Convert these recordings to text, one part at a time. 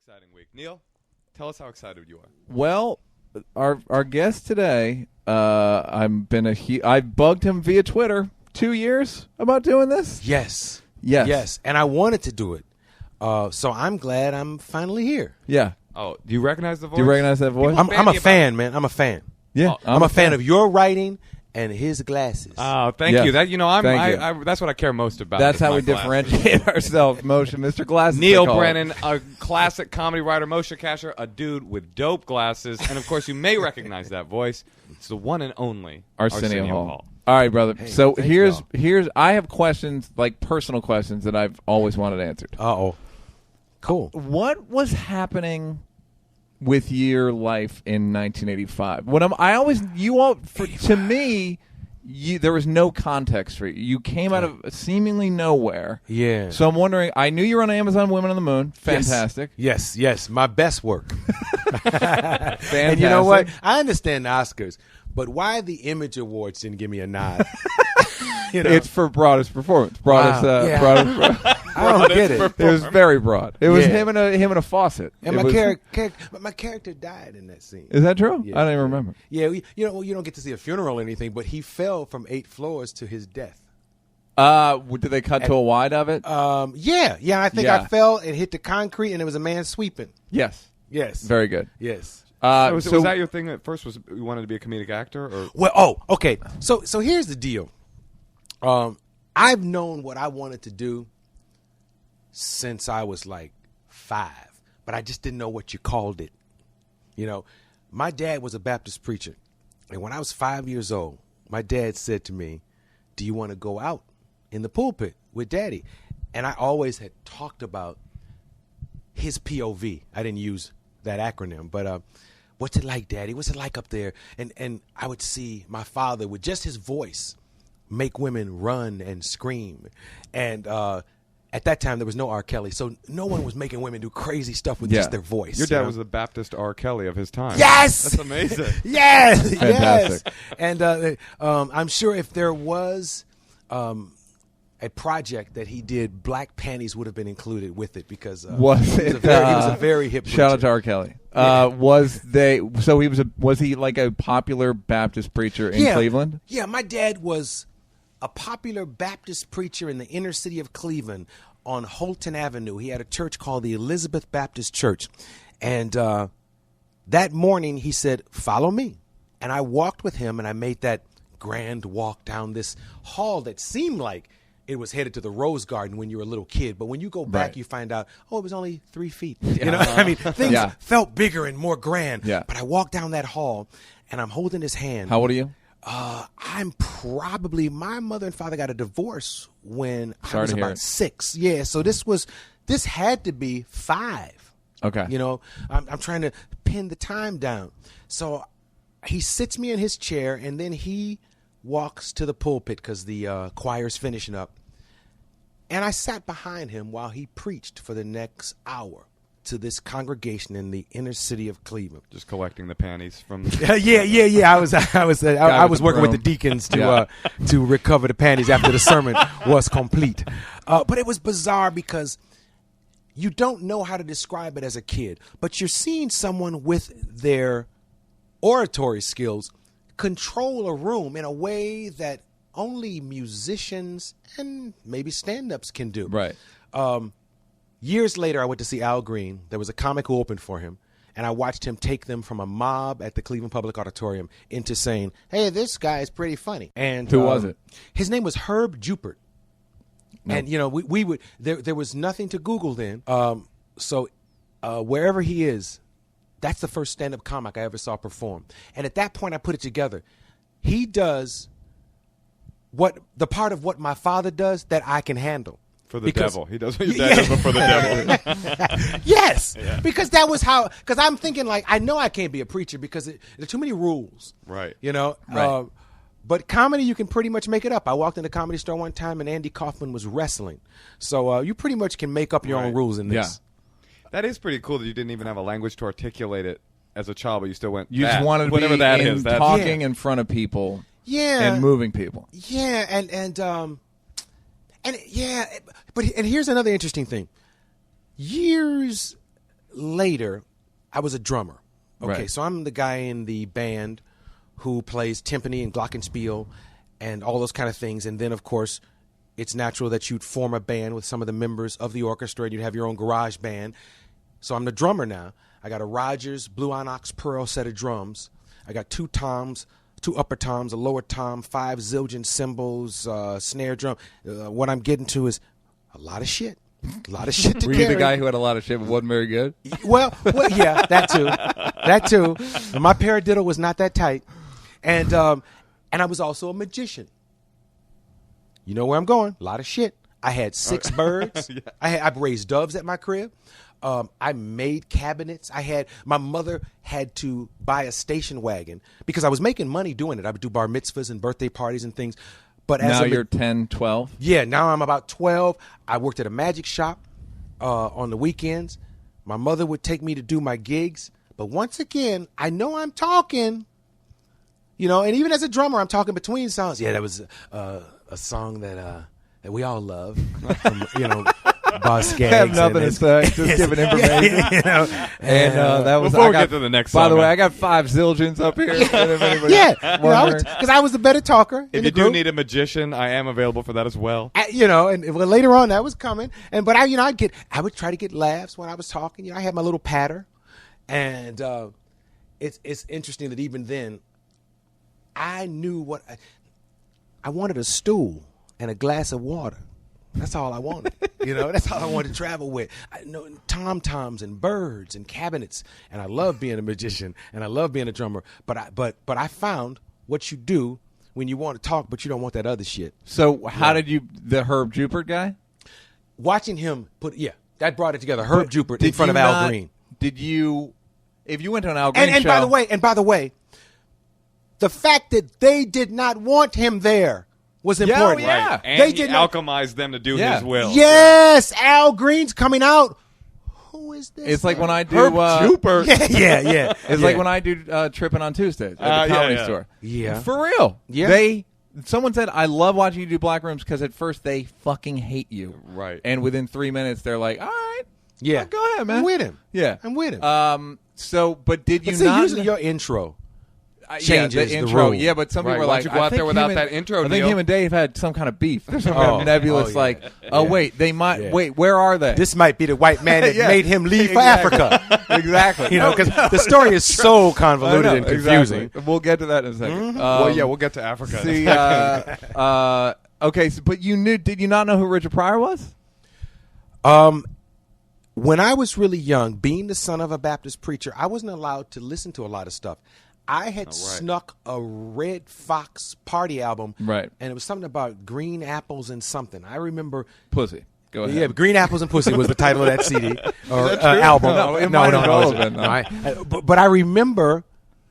exciting week. Neal, tell us how excited you are. Well, our guest today, I bugged him via Twitter 2 years about doing this. Yes. Yes. And I wanted to do it. So I'm glad I'm finally here. Yeah. Oh, do you recognize the voice? Do you recognize that voice? I'm a fan, man. I'm a fan. Yeah. I'm a fan of your writing and his glasses. Oh, thank Yes. you. That Thank you. that's what I care most about. That's is how my we glasses. differentiate ourselves, Moshe. Mr. Glasses. Neal they call him. Brennan, a classic comedy writer, Moshe Kasher, a dude with dope glasses, and of course you may recognize that voice. It's the one and only Arsenio Hall. All right, brother. Hey, so thank here's y'all. I have questions, like personal questions that I've always wanted answered. Uh-oh. Cool. What was happening with your life in 1985? To me, there was no context for you. You came out of seemingly nowhere. Yeah. So I'm wondering. I knew you were on Amazon Women on the Moon. Fantastic. Yes. My best work. Fantastic. And you know what? I understand the Oscars, but why the Image Awards didn't give me a nod? It's for broadest performance. Yeah. Broadest. I don't get it. It was very broad. It was Yeah. him and a faucet. And my character died in that scene. Is that true? Yeah. I don't even remember. Yeah, you don't get to see a funeral or anything, but he fell from 8 floors to his death. Did they cut to a wide of it? Yeah. I think Yeah. I fell and hit the concrete, and there was a man sweeping. Yes. Yes. Very good. Yes. Was that your thing at first? Was you wanted to be a comedic actor? Or? Well, okay. So here's the deal. I've known what I wanted to do since I was like 5, but I just didn't know what you called it. You know, my dad was a Baptist preacher, and when I was 5 years old, my dad said to me, "Do you want to go out in the pulpit with Daddy?" And I always had talked about his POV. I didn't use that acronym, but what's it like, Daddy? What's it like up there? And I would see my father with just his voice make women run and scream. And at that time, there was no R. Kelly, so no one was making women do crazy stuff with just their voice. Your dad was the Baptist R. Kelly of his time. Yes! That's amazing. Yes! Fantastic. And I'm sure if there was a project that he did, Black Panties would have been included with it because he was a very hip Shout out preacher. to R. Kelly. Yeah. Was he like a popular Baptist preacher in Cleveland? Yeah, my dad was a popular Baptist preacher in the inner city of Cleveland on Holton Avenue. He had a church called the Elizabeth Baptist Church. And that morning he said, "Follow me." And I walked with him, and I made that grand walk down this hall that seemed like it was headed to the Rose Garden when you were a little kid. But when you go back, Right. you find out, it was only 3 feet. You know, I mean, things felt bigger and more grand. Yeah. But I walked down that hall, and I'm holding his hand. How old are you? My mother and father got a divorce when I Sorry was to hear about it. 6. Yeah, so this had to be 5. Okay. You know, I'm trying to pin the time down. So he sits me in his chair, and then he walks to the pulpit because the choir's finishing up. And I sat behind him while he preached for the next hour to this congregation in the inner city of Cleveland. Just collecting the panties from. Yeah. I was working with the deacons to recover the panties after the sermon was complete. But it was bizarre because you don't know how to describe it as a kid, but you're seeing someone with their oratory skills control a room in a way that only musicians and maybe stand-ups can do. Right. Years later, I went to see Al Green. There was a comic who opened for him, and I watched him take them from a mob at the Cleveland Public Auditorium into saying, "Hey, this guy is pretty funny." And Who was it? His name was Herb Jupert. No. And, you know, we would there was nothing to Google then. So wherever he is, that's the first stand-up comic I ever saw perform. And at that point, I put it together. He does the part of what my father does that I can handle. For the devil. He does what your dad does, but for the devil. Yes. Yeah. Because that was because I'm thinking, like, I know I can't be a preacher because there are too many rules. Right. You know? Right. But comedy, you can pretty much make it up. I walked in the Comedy Store one time, and Andy Kaufman was wrestling. So you pretty much can make up your own rules in this. Yeah. That is pretty cool that you didn't even have a language to articulate it as a child, but you still went. You just wanted to whatever be that is. That's talking in front of people. Yeah. And moving people. Yeah, and here's another interesting thing. Years later, I was a drummer. Okay, Right. so I'm the guy in the band who plays timpani and glockenspiel and all those kind of things. And then, of course, it's natural that you'd form a band with some of the members of the orchestra and you'd have your own garage band. So I'm the drummer now. I got a Rogers Blue Onyx Pearl set of drums. I got 2 toms, 2 upper toms, a lower tom, 5 zildjian cymbals, snare drum. What I'm getting to is a lot of shit. A lot of shit to Were carry. you the guy who had a lot of shit but wasn't very good? Well, yeah, that too. That too. My paradiddle was not that tight. And I was also a magician. You know where I'm going? A lot of shit. I had 6 birds. Yeah. I've raised doves at my crib. I made cabinets. My mother had to buy a station wagon because I was making money doing it. I would do bar mitzvahs and birthday parties and things. But as Now you're 10, 12? yeah, now I'm about 12. I worked at a magic shop on the weekends. My mother would take me to do my gigs. But once again, I know I'm talking, and even as a drummer, I'm talking between songs. Yeah, that was a song that we all love from, Boss Skaggs. I have nothing to say, just giving information. And that was Before we get to the next By song, the way, man. I got 5 zildjians up here. Yeah, because I was the better talker. If you do need a magician, I am available for that as well. And later on that was coming. But I would try to get laughs when I was talking. I had my little patter, and it's interesting that even then, I knew what I wanted: a stool and a glass of water. That's all I wanted. That's all I wanted to travel with. I know tom-toms and birds and cabinets, and I love being a magician and I love being a drummer. But I found what you do when you want to talk, but you don't want that other shit. So how did you, the Herb Jupert guy? Watching him that brought it together. Herb Jupert in front of Al Green. Did you, if you went to an Al Green And show? by the way, the fact that they did not want him there was important. yeah. Right. And They he did not- alchemized them to do Yeah. his will. Yes, Al Green's coming out. Who is this? It's like when I do Herb Jupert. Yeah. It's like when I do Tripping on Tuesdays at the Comedy Store. Yeah. For real. Yeah. Someone said, I love watching you do black rooms because at first they fucking hate you. Right. And within 3 minutes they're like, all right. Yeah. Go ahead, man. I'm with him. Yeah. I'm with him. But did you But see, not? usually your intro the changes the intro. room. Yeah, but some Right, people are why like, don't you go I out there think without him and- that intro, I think Neal? him and Dave had some kind of beef. There's some kind of nebulous, yeah. wait, they might, Yeah. wait, where are they? This might be the white man that Yeah. made him leave Exactly. for Africa. Exactly. Because the story is so I convoluted know, and confusing. exactly. We'll get to that in a 2nd Well, we'll get to Africa. See, okay, but did you not know who Richard Pryor was? When I was really young, being the son of a Baptist preacher, I wasn't allowed to listen to a lot of stuff. I had snuck a Red Fox party album, Right. and it was something about green apples and something. I remember. Pussy. Go ahead. Yeah, Green Apples and Pussy was the title of that CD or album. No, it might have all been, though. But I remember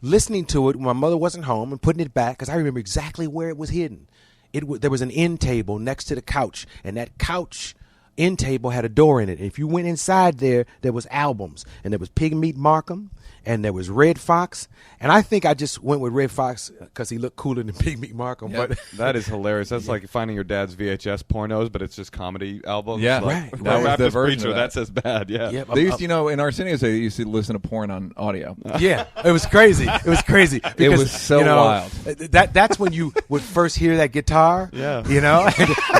listening to it when my mother wasn't home and putting it back because I remember exactly where it was hidden. There was an end table next to the couch, and that couch end table had a door in it. If you went inside there was albums, and there was Pigmeat Markham, and there was Red Fox, and I think I just went with Red Fox because he looked cooler than Pigmeat Markham. Yeah. But That is hilarious. That's like finding your dad's VHS pornos, but it's just comedy albums. Yeah. Like, Right. That was the Baptist version preacher, of that. that's as bad. Yeah. yeah, They used, in Arsenio, they used to listen to porn on audio. yeah, it was crazy. It was crazy. Because, was so wild. That's when you would first hear that guitar. Yeah.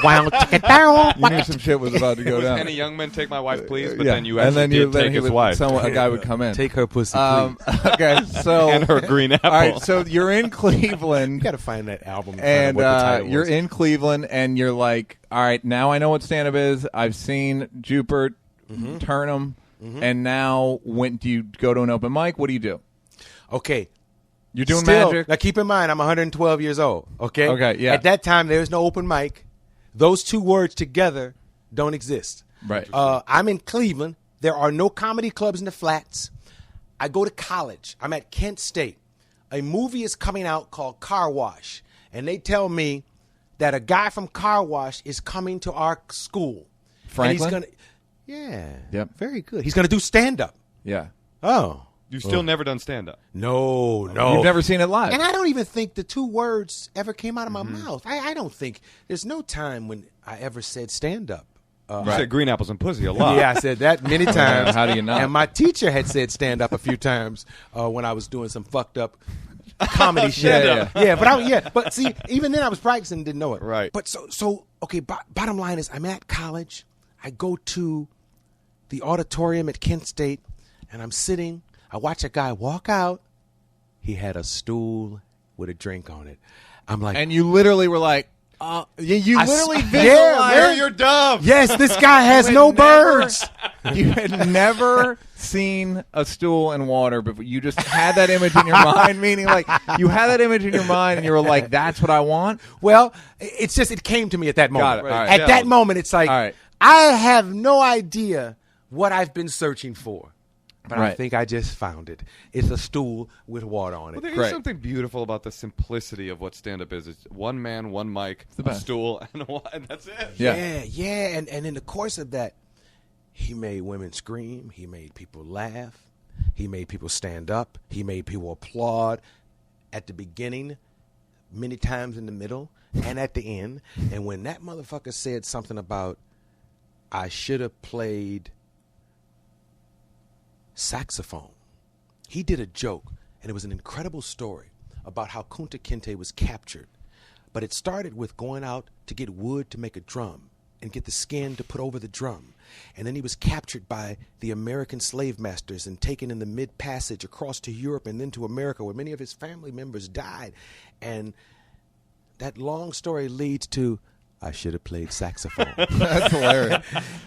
Wild chicken down. You knew some shit was about to It go was down. Any young man take my wife, please? But Yeah. then you And actually then did then take he his would- wife. A guy would come in. Take her pussy, please. Okay, so And her green apple. All right, so you're in Cleveland. You got to find that album. And what the title you're was. in Cleveland, and you're like, all right, now I know what stand-up is. I've seen Jupert, Turnham, and now when do you go to an open mic? What do you do? Okay. You're doing Still, magic? Now keep in mind, I'm 112 years old. Okay. Okay, yeah. At that time, there's no open mic. Those two words together don't exist. Right. I'm in Cleveland. There are no comedy clubs in the flats. I go to college. I'm at Kent State. A movie is coming out called Car Wash, and they tell me that a guy from Car Wash is coming to our school. Franklin? And he's yeah. Yep. Very good. He's going to do stand-up. Yeah. Oh. You've still never done stand-up. No. You've never seen it live. And I don't even think the two words ever came out of my mouth. I don't think there's no time when I ever said stand up. You said green apples and pussy a lot. Yeah, I said that many times. How do you not? And my teacher had said stand up a few times when I was doing some fucked up comedy shit. But see, even then I was practicing and didn't know it. Right. But so okay, bottom line is I'm at college. I go to the auditorium at Kent State and I'm sitting. I watch a guy walk out. He had a stool with a drink on it. I'm like, And you literally were like, you literally yeah, visualized. man. Your dove. yes, this guy has no birds. You had never seen a stool and water, but you just had that image in your mind, meaning like you had that image in your mind and you were like, that's what I want? Well, it's just it came to me at that moment. Got it. All right. At that moment, it's like All right. I have no idea what I've been searching for, but I Right. think I just found it. It's a stool with water on it. Well, there is Great. something beautiful about the simplicity of what stand-up is. It's one man, one mic, the a best. stool, and that's it. Yeah. Yeah. And in the course of that, he made women scream. He made people laugh. He made people stand up. He made people applaud at the beginning, many times in the middle, and at the end. And when that motherfucker said something about, I should have played saxophone, he did a joke, and it was an incredible story about how Kunta Kinte was captured. But it started with going out to get wood to make a drum and get the skin to put over the drum. And then he was captured by the American slave masters and taken in the mid-passage across to Europe and then to America, where many of his family members died. And that long story leads to, I should have played saxophone. That's hilarious.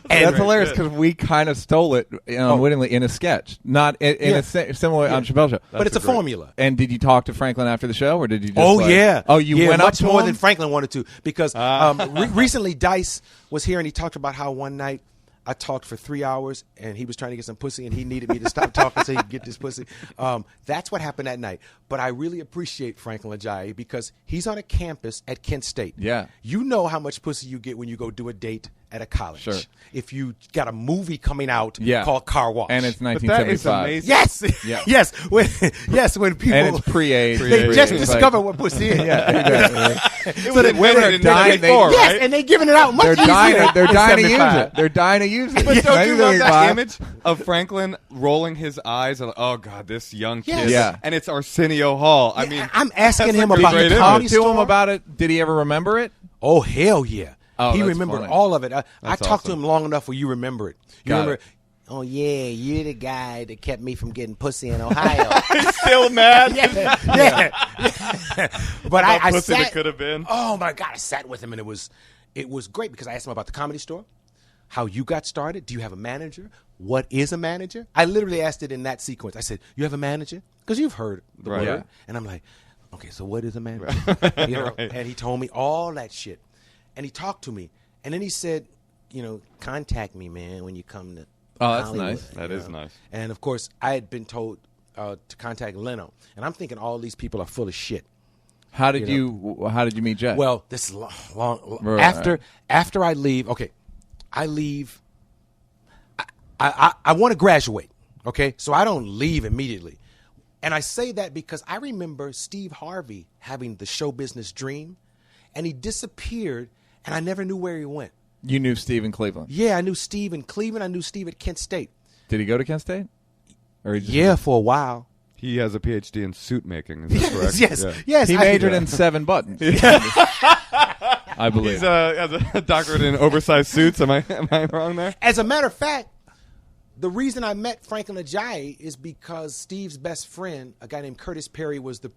That's hilarious because we kind of stole it unwittingly in a sketch, not in a similar way on Chappelle's show. But it's a formula. And did you talk to Franklin after the show, or did you just Yeah. Oh, you yeah, went up much to more him? than Franklin wanted to, because recently Dice was here and he talked about how one night I talked for 3 hours and he was trying to get some pussy and he needed me to stop talking so he could get this pussy. That's what happened that night. But I really appreciate Franklin Ajayi because he's on a campus at Kent State. Yeah. You know how much pussy you get when you go do a date at a college. Sure. If you got a movie coming out Yeah. called Car Wash. And it's But that is 1975. amazing. Yes. Yeah. Yes. When people And it's pre-AIDS. they just It's discovered what pussy is. It was invented in dying- 1984, Yes, right? and they're giving it out much They're easier. dying. They're in dying to use 75. it. They're dying to use it. But don't you love that 1975. image of Franklin rolling his eyes and oh god, this young kid, Yes. Yeah. and it's Arsenio Hall. I mean, I'm asking that's him a about great the image. comedy Talk to him store. about it. Did he ever remember it? Oh hell yeah! Oh, he that's remembered funny. all of it. I That's talked to awesome. him long enough where you remember it. You Got remember? it. Oh yeah, you're the guy that kept me from getting pussy in Ohio. still mad. yeah. But I pussy that sat. could have been. Oh my god, I sat with him and it was great because I asked him about the comedy store, how you got started. Do you have a manager? What is a manager? I literally asked it in that sequence. I said, "You have a manager?" Because you've heard the Right. word, Yeah. and I'm like, "Okay, so what is a manager?" You know? And he told me all that shit, and he talked to me, and then he said, "Contact me, man, when you come to." Oh, that's Hollywood," nice. That you is nice. And of course, I had been told to contact Leno, and I'm thinking all these people are full of shit. How did you meet Jeff? Well, this is long. Right. After I leave, okay, I leave. I want to graduate, okay, so I don't leave immediately, and I say that because I remember Steve Harvey having the show business dream, and he disappeared, and I never knew where he went. you knew Steve in Cleveland. Yeah, I knew Steve in Cleveland. I knew Steve at Kent State. Did he go to Kent State? Or he just- Yeah, for a while. He has a PhD in suit making. Is that correct? Yes, Yeah. yes. He I- majored in 7 buttons. I believe. He's has a doctorate in oversized suits. Am I wrong there? As a matter of fact, the reason I met Franklin Ajayi is because Steve's best friend, a guy named Curtis Perry, was the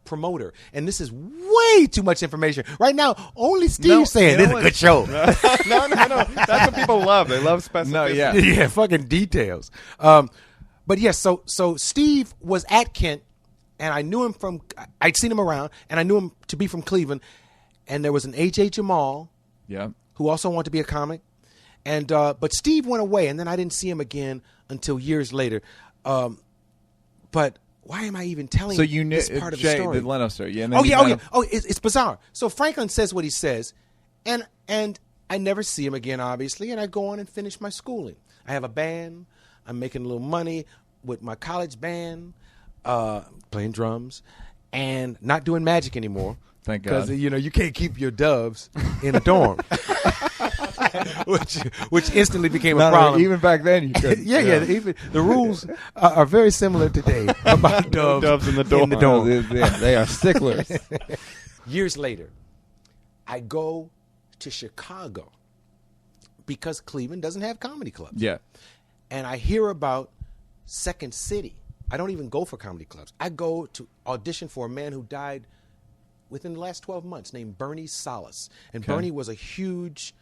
promoter. And this is way too much information. Right now, only Steve's saying you it's know a good show. No. That's what people love. They love specificity. No, yeah. Yeah, fucking details. But yes, so Steve was at Kent, and I knew him I'd seen him around, and I knew him to be from Cleveland. And there was an A.J. Jamal, Yeah. who also wanted to be a comic. And but Steve went away, and then I didn't see him again until years later. But why am I even telling So you knew this part of the Jay, story? the Leno story. Yeah. and then Oh you yeah, met oh yeah. him. Oh, it's bizarre. So Franklin says what he says, and I never see him again, obviously. And I go on and finish my schooling. I have a band. I'm making a little money with my college band, playing drums, and not doing magic anymore. Thank God. Because you can't keep your doves in a dorm. which instantly became a No, problem. even back then, you could. yeah. Even the rules are very similar today about doves in the dome. No, they are sticklers. Years later, I go to Chicago because Cleveland doesn't have comedy clubs. Yeah. And I hear about Second City. I don't even go for comedy clubs. I go to audition for a man who died within the last 12 months named Bernie Salas. And Okay. Bernie was a huge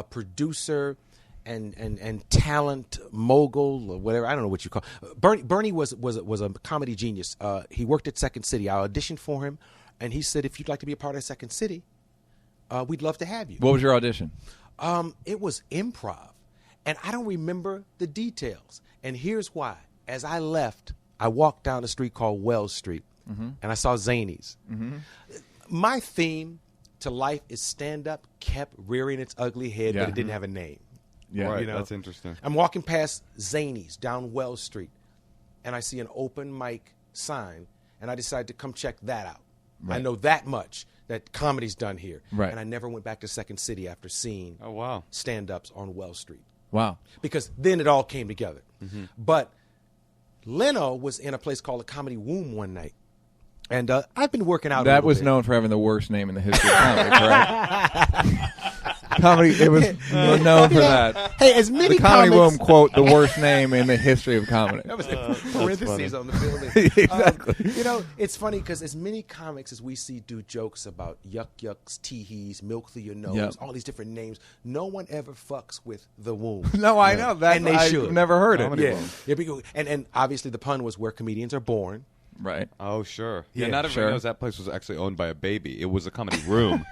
producer and talent mogul or whatever. I don't know what you call it. Bernie was a comedy genius. He worked at Second City. I auditioned for him, and he said, if you'd like to be a part of Second City, we'd love to have you. What was your audition? It was improv, and I don't remember the details. And here's why. As I left, I walked down a street called Wells Street, and I saw Zanies. My theme to life is stand-up kept rearing its ugly head, Yeah. but it didn't have a name. Yeah. Right, You know? that's interesting. I'm walking past Zanies down Wells Street, and I see an open mic sign, and I decided to come check that out. I Right. know that much, that comedy's done here. Right. And I never went back to Second City after seeing Oh, wow. stand-ups on Wells Street. Wow. Because then it all came together. But Leno was in a place called the Comedy Womb one night. And I've been working out a That little was bit. known for having the worst name in the history of comedy, correct? Comedy, it was known for that. Hey, as many The Comedy comics... Room, quote, the worst name in the history of comedy. That was parentheses on the building. Exactly. You know, it's funny because as many comics as we see do jokes about yuck yucks, tee-hees, milk through your nose, Yep. all these different names, no one ever fucks with the womb. No, I know. That, And they I've should. never heard it. Comedy Yeah. Womb. Yeah, because, and obviously the pun was where comedians are born. Right. Oh, sure. Yeah, Yeah, not everybody sure. knows that place was actually owned by a baby. It was a comedy room.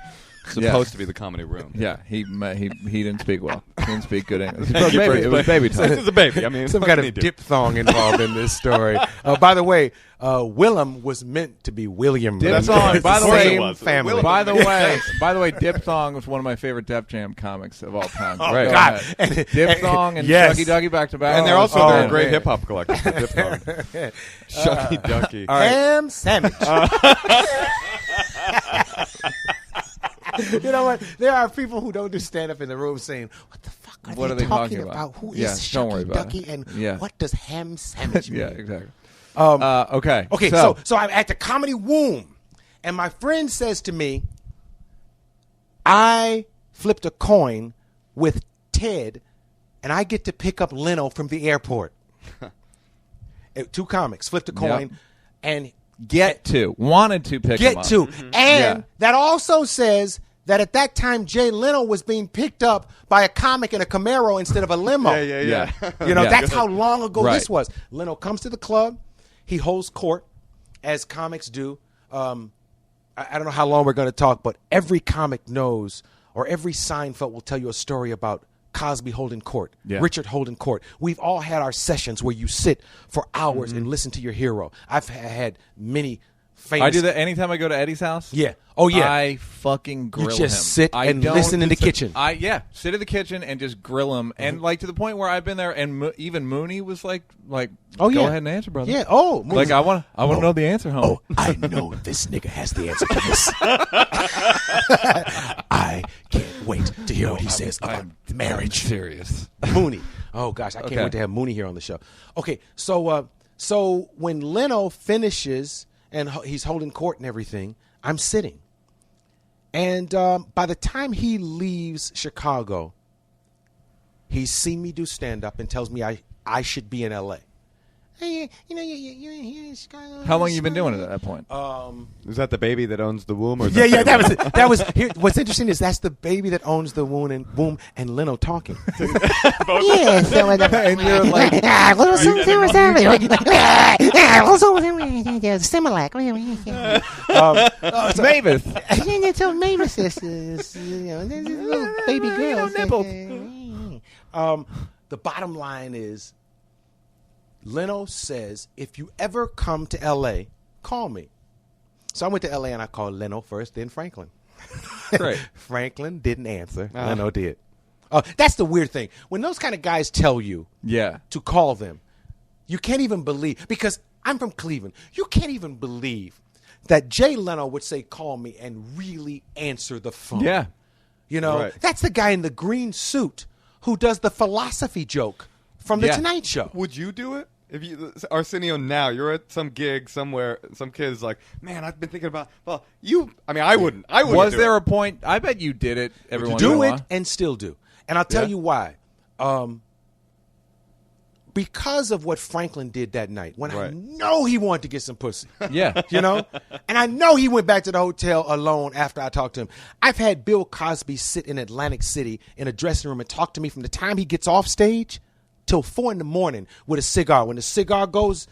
Supposed to be the comedy room. Yeah, he didn't speak well. He didn't speak good English. It was baby time. This is a baby. I mean, Some what kind can he of do? diphthong involved in this story. By the way, Willem was meant to be William. Diphthong, by the Of course way, it was. family. By the way, Diphthong was one of my favorite Def Jam comics of all time. Oh, Right. God. Go ahead. Diphthong and Yes. Shucky Ducky back to back. And they're also Oh, they're a great man. hip hop collective. Shucky Ducky. Ham sandwich. You know what? There are people who don't do stand up in the room saying, "What the fuck are What they are they talking talking about? Who Yeah, is don't worry Shucky about Ducky it. and Yeah. what does ham sandwich mean?" Yeah, exactly. Okay. Okay. So I'm at the Comedy Womb, and my friend says to me, "I flipped a coin with Ted, and I get to pick up Leno from the airport." Two comics flipped a coin, Yep. and wanted to pick him get up. to. And Yeah. that also says that at that time, Jay Leno was being picked up by a comic in a Camaro instead of a limo. Yeah. You know, Yeah. that's how long ago Right. this was. Leno comes to the club. He holds court, as comics do. I don't know how long we're going to talk, but every comic knows, or every Seinfeld will tell you a story about Cosby holding court, Yeah. Richard holding court. We've all had our sessions where you sit for hours and listen to your hero. I've had many famous... I do that anytime I go to Eddie's house. Yeah. Oh, yeah. I fucking grill him. just sit I and don't listen in the sit- kitchen. Sit in the kitchen and just grill him, and like to the point where I've been there, and even Mooney was like, Oh, go yeah. ahead and answer, brother. Yeah. Oh, Like I want to know the answer, home. Oh, I know this nigga has the answer to this. I can't wait to hear what he says about marriage. Serious. Mooney. Oh gosh, I can't Okay. wait to have Mooney here on the show. Okay, so when Leno finishes and he's holding court and everything, I'm sitting. And by the time he leaves Chicago, he's seen me do stand-up and tells me I should be in L.A. Hey, you know, you're here in Chicago. How long you been doing it at that point? Is that the baby that owns the womb? Or is Yeah, that was. Here, what's interesting is that's the baby that owns the womb and Leno talking. Yeah, so And you're like, Similac. Mavis. So Mavis is, little baby girls. The bottom line is, Leno says, if you ever come to L.A., call me. So I went to L.A. and I called Leno first, then Franklin. Great. Franklin didn't answer. Leno did. That's the weird thing. When those kind of guys tell you Yeah. to call them, you can't even believe, because I'm from Cleveland, you can't even believe that Jay Leno would say, call me, and really answer the phone. Yeah. You know, Right. that's the guy in the green suit who does the philosophy joke from the Yeah. Tonight Show. Would you do it? If you, Arsenio, now you're at some gig somewhere, some kid's like, man, I've been thinking about. Well, I wouldn't. I wouldn't. Was do there it. a point? I bet you did it every once in a Do while. it and still do. And I'll tell Yeah. you why. Because of what Franklin did that night, when I Right. know he wanted to get some pussy. Yeah. You know? And I know he went back to the hotel alone after I talked to him. I've had Bill Cosby sit in Atlantic City in a dressing room and talk to me from the time he gets off stage till 4 a.m. with a cigar. When the cigar goes,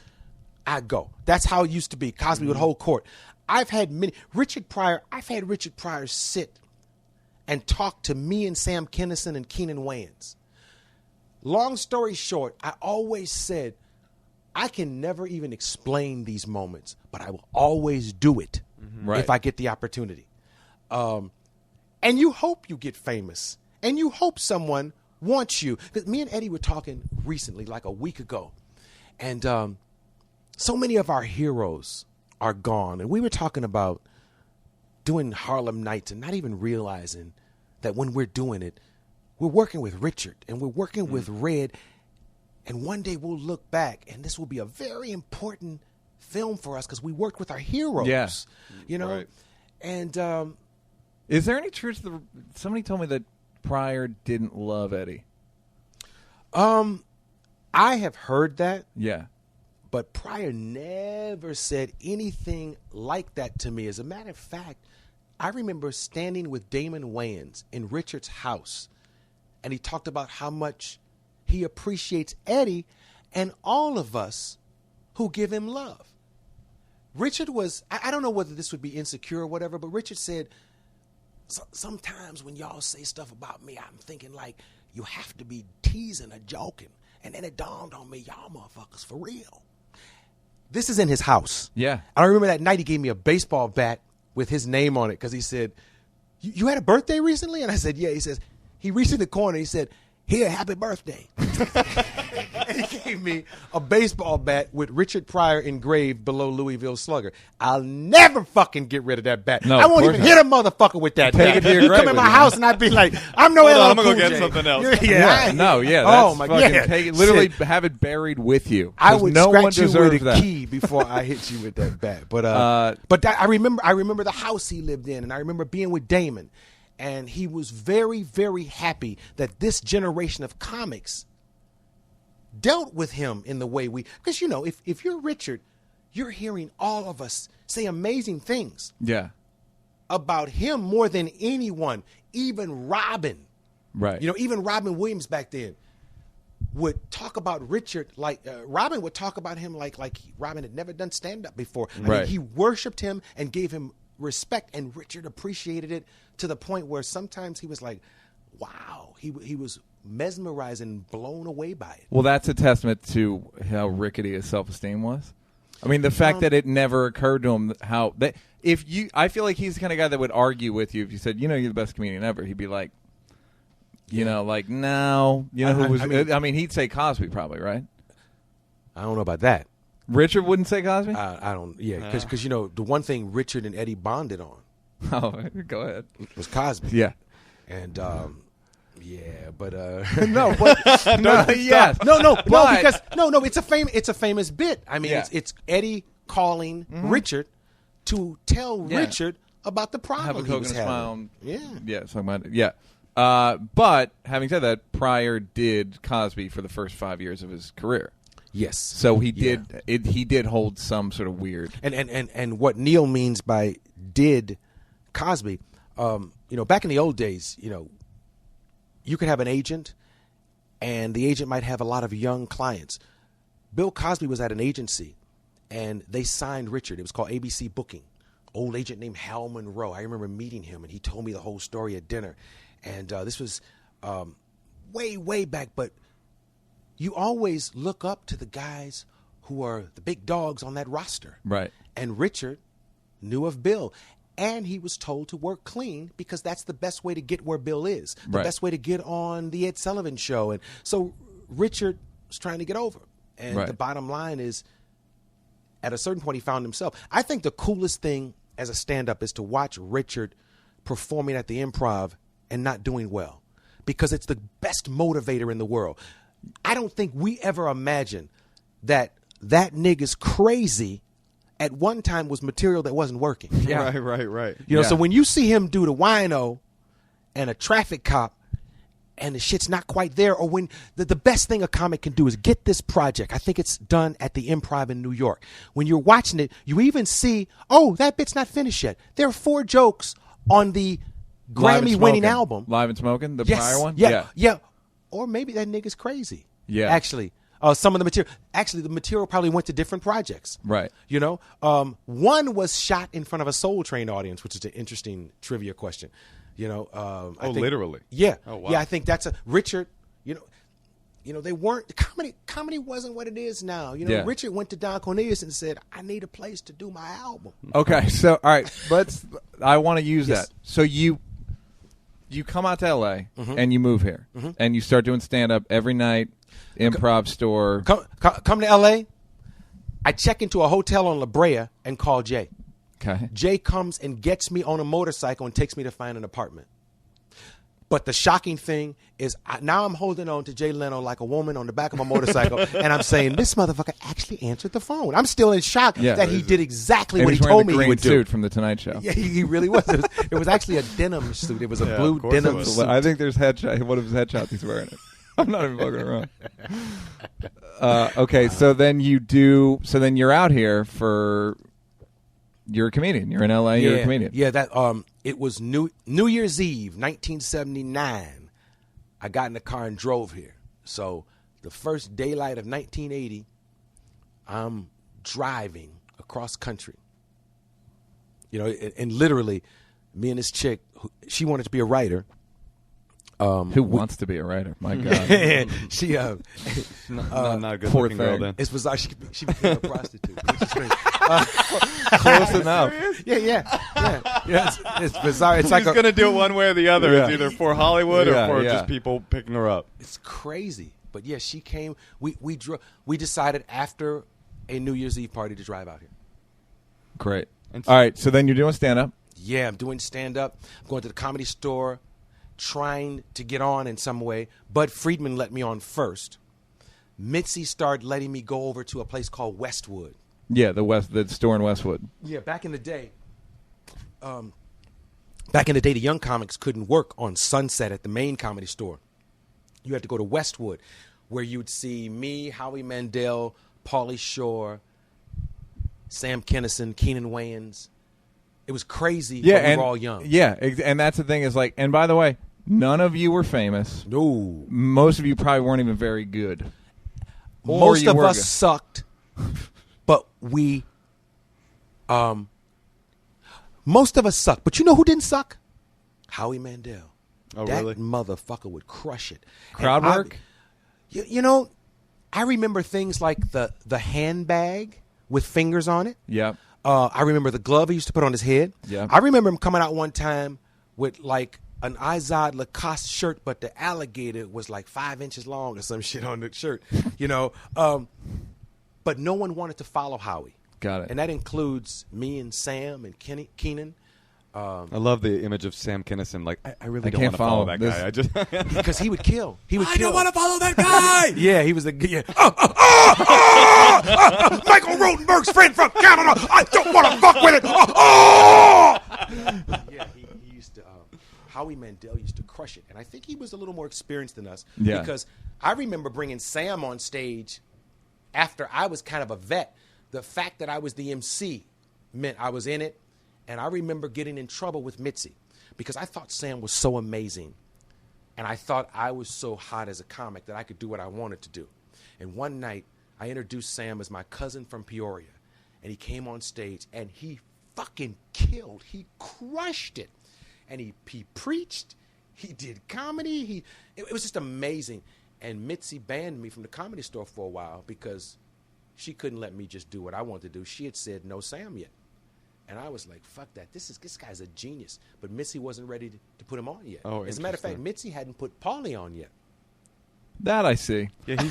I go. That's how it used to be. Cosby would hold court. I've had Richard Pryor sit and talk to me and Sam Kinison and Keenan Wayans. Long story short, I always said, I can never even explain these moments, but I will always do it Right. if I get the opportunity. And you hope you get famous, and you hope someone wants you. Because me and Eddie were talking recently, like a week ago, and so many of our heroes are gone. And we were talking about doing Harlem Nights and not even realizing that when we're doing it, we're working with Richard and we're working with Red. And one day we'll look back and this will be a very important film for us because we worked with our heroes. Yeah. You know? Right. And Is there any truth to somebody told me that Pryor didn't love Eddie? I have heard that, Yeah. but Pryor never said anything like that to me. As a matter of fact, I remember standing with Damon Wayans in Richard's house, and he talked about how much he appreciates Eddie and all of us who give him love. Richard was, I don't know whether this would be insecure or whatever, but Richard said, sometimes when y'all say stuff about me, I'm thinking like, you have to be teasing or joking. And then it dawned on me, y'all motherfuckers for real. This is in his house. Yeah. I remember that night he gave me a baseball bat with his name on it because he said, you had a birthday recently? And I said, yeah. He says, he reached in the corner. He said, here, happy birthday. And he gave me a baseball bat with Richard Pryor engraved below Louisville Slugger. I'll never fucking get rid of that bat. No, I of won't course even not. hit a motherfucker with that Take bat. it to your You grave come in with my you. house and I'd be like, I'm no Hold on, LL I'm gonna Cool go get J. something else. Yeah. No, yeah. Oh, That's my fucking God. take it, literally Shit. have it buried with you. I 'Cause would no one scratch you deserves with a that. key before I hit you with that bat. But I remember the house he lived in, and I remember being with Damon, and he was very, very happy that this generation of comics dealt with him in the way because you know, if you're Richard, you're hearing all of us say amazing things Yeah. about him more than anyone, even Robin. Right. You know, even Robin Williams back then would talk about Richard like Robin would talk about him like Robin had never done stand-up before. I mean, Right. he worshipped him and gave him respect, and Richard appreciated it to the point where sometimes he was like, wow, he was mesmerized and blown away by it. Well, that's a testament to how rickety his self-esteem was. I mean, the fact that it never occurred to him how that I feel like he's the kind of guy that would argue with you if you said, you know, you're the best comedian ever. He'd be like, you know, like, no, you know who was? I mean, he'd say Cosby probably, right? I don't know about that. Richard wouldn't say Cosby. I don't. Yeah, because you know the one thing Richard and Eddie bonded on Oh, go ahead. was Cosby. Yeah. And yeah, but No, but yes, no, But- because no, it's a famous bit. I mean, Yeah. it's Eddie calling Richard to tell Yeah. Richard about the problem have a he Coke was and a having. smile. Yeah. Yeah, something about it. Yeah. But having said that, Pryor did Cosby for the first 5 years of his career. Yes. So he Yeah. did. He did hold some sort of weird. And what Neal means by did Cosby, you know, back in the old days, you know, you could have an agent, and the agent might have a lot of young clients. Bill Cosby was at an agency, and they signed Richard. It was called ABC Booking. Old agent named Hal Monroe. I remember meeting him, and he told me the whole story at dinner. And this was way back, but you always look up to the guys who are the big dogs on that roster. Right. And Richard knew of Bill. And he was told to work clean because that's the best way to get where Bill is. The Right. best way to get on the Ed Sullivan Show. And so Richard was trying to get over. And Right. the bottom line is, at a certain point, he found himself. I think the coolest thing as a stand-up is to watch Richard performing at the Improv and not doing well because it's the best motivator in the world. I don't think we ever imagined that nigga's crazy at one time was material that wasn't working. Yeah. Right. You know, Yeah. so when you see him do the wino and a traffic cop and the shit's not quite there, or when the best thing a comic can do is get this project. I think it's done at the Improv in New York. When you're watching it, you even see, oh, that bit's not finished yet. There are 4 jokes on the Live and Grammy-winning Smokin'. album. Live and Smoking, the Yes. prior one? Yeah. Or maybe that nigga's crazy. Yeah. Actually, some of the material. Actually, the material probably went to different projects. Right. You know, one was shot in front of a Soul Train audience, which is an interesting trivia question. You know, I think, literally? Yeah. Oh, wow. Yeah, I think that's Richard. You know, they weren't comedy wasn't what it is now. You know, Yeah. Richard went to Don Cornelius and said, "I need a place to do my album." Okay, so all right, I want to use Yes. that. So you come out to LA and you move here and you start doing stand up every night, Improv store. Come to L.A. I check into a hotel on La Brea and call Jay. Okay. Jay comes and gets me on a motorcycle and takes me to find an apartment. But the shocking thing is now I'm holding on to Jay Leno like a woman on the back of a motorcycle, and I'm saying, this motherfucker actually answered the phone. I'm still in shock that he did exactly And what he's he wearing told the me he green would do. suit from the Tonight Show. Yeah, he really was. It was actually a denim suit. It was a blue of course it denim was. suit. I think there's one of his headshots. He's wearing it. I'm not even fucking around. Okay, so then you're out here for. You're a comedian. You're in LA. You're a comedian. Yeah, that it was New Year's Eve, 1979. I got in the car and drove here. So the first daylight of 1980, I'm driving across country. You know, and literally, me and this chick, she wanted to be a writer. Who wants to be a writer? My God. She Not a good poor looking girl thing. then. it's bizarre. She became a prostitute. Which is crazy. Close enough. Yeah. It's bizarre. It's like He's gonna do it one way or the other. Yeah. It's either for Hollywood Yeah, or for yeah. just people picking her up. It's crazy. But yeah, she came. We decided after a New Year's Eve party to drive out here. Great. All right, so then you're doing stand up. Yeah, I'm doing stand up. I'm going to the Comedy Store, trying to get on in some way. Bud Friedman let me on first. Mitzi started letting me go over to a place called Westwood. Yeah, the store in Westwood. Yeah, back in the day, the young comics couldn't work on Sunset at the main Comedy Store. You had to go to Westwood, where you'd see me, Howie Mandel, Pauly Shore, Sam Kinison, Keenan Wayans. It was crazy. Yeah, but we and were all young. Yeah, and that's the thing is like, and by the way, none of you were famous. No. Most of you probably weren't even very good. Or Most you of were us good. sucked, but most of us sucked. But you know who didn't suck? Howie Mandel. Oh, that really? motherfucker would crush it. Crowd And work? You know, I remember things like the handbag with fingers on it. Yep. I remember the glove he used to put on his head. Yeah. I remember him coming out one time with like an Izod Lacoste shirt, but the alligator was like 5 inches long or some shit on the shirt, you know. But no one wanted to follow Howie. Got it. And that includes me and Sam and Keenan. I love the image of Sam Kinison. Like, I really I don't can't want to follow follow that this. guy. I just Because he would kill. He would I kill. don't want to follow that guy. Yeah, he was the Michael Rotenberg's friend from Canada. I don't want to fuck with it. Yeah, he used to. Howie Mandel used to crush it, and I think he was a little more experienced than us. Yeah. Because I remember bringing Sam on stage after I was kind of a vet. The fact that I was the MC meant I was in it, and I remember getting in trouble with Mitzi because I thought Sam was so amazing. And I thought I was so hot as a comic that I could do what I wanted to do. And one night, I introduced Sam as my cousin from Peoria. And he came on stage, and he fucking killed. He crushed it. And he preached. He did comedy. It was just amazing. And Mitzi banned me from the Comedy Store for a while because she couldn't let me just do what I wanted to do. She had said no Sam yet. And I was like, fuck that. This guy's a genius. But Mitzi wasn't ready to put him on yet. Oh, As a matter of fact, interesting. Mitzi hadn't put Paulie on yet. That I see. Yeah,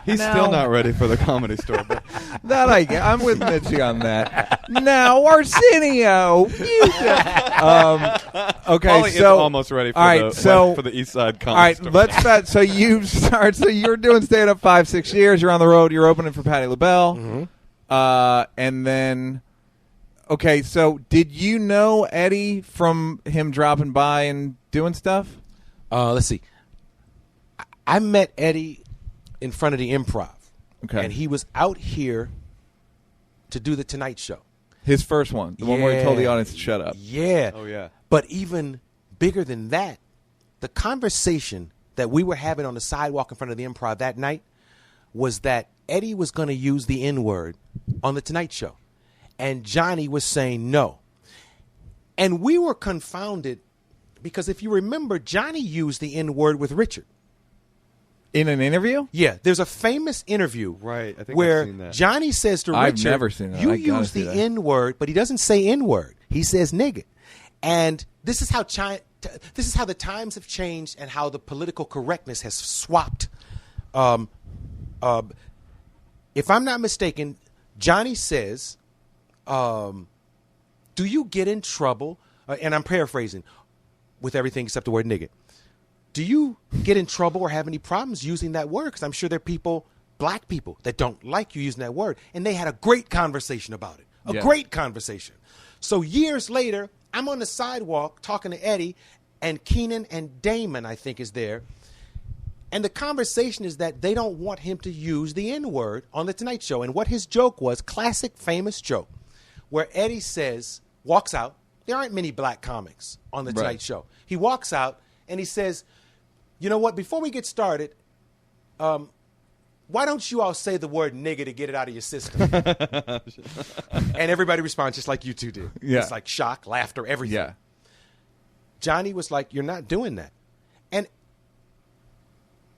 he's still not ready for the Comedy Store. But That I get. I'm with Mitchie on that. Now, Arsenio, you okay, Paulie is so almost ready for, all right, for the East Side all Comedy right, Store. let's bet. So so you're doing stand up 5-6 years. You're on the road. You're opening for Patti LaBelle, and then okay. So did you know Eddie from him dropping by and doing stuff? Let's see. I met Eddie in front of the Improv. Okay, And he was out here to do the Tonight Show. his first one, the one where he told the audience to shut up. Yeah. Oh, yeah. But even bigger than that, the conversation that we were having on the sidewalk in front of the Improv that night was that Eddie was going to use the N-word on the Tonight Show. And Johnny was saying no. And we were confounded because if you remember, Johnny used the N-word with Richard. In an interview? Yeah, there's a famous interview Right, I think where I've seen that. Johnny says to I've Richard, never seen that. you I gotta use see the that. N-word, but he doesn't say N-word. He says nigga. And this is how the times have changed and how the political correctness has swapped. If I'm not mistaken, Johnny says, do you get in trouble, and I'm paraphrasing, with everything except the word nigga. Do you get in trouble or have any problems using that word? Because I'm sure there are people, black people, that don't like you using that word. And they had a great conversation about it. A great conversation. So years later, I'm on the sidewalk talking to Eddie, and Keenan and Damon, I think, is there. And the conversation is that they don't want him to use the N-word on The Tonight Show. And what his joke was, classic famous joke, where Eddie says, walks out. There aren't many black comics on The Tonight Show. He walks out and he says, you know what, before we get started, why don't you all say the word nigga to get it out of your system? And everybody responds just like you two did. Yeah. It's like shock, laughter, everything. Yeah. Johnny was like, you're not doing that. And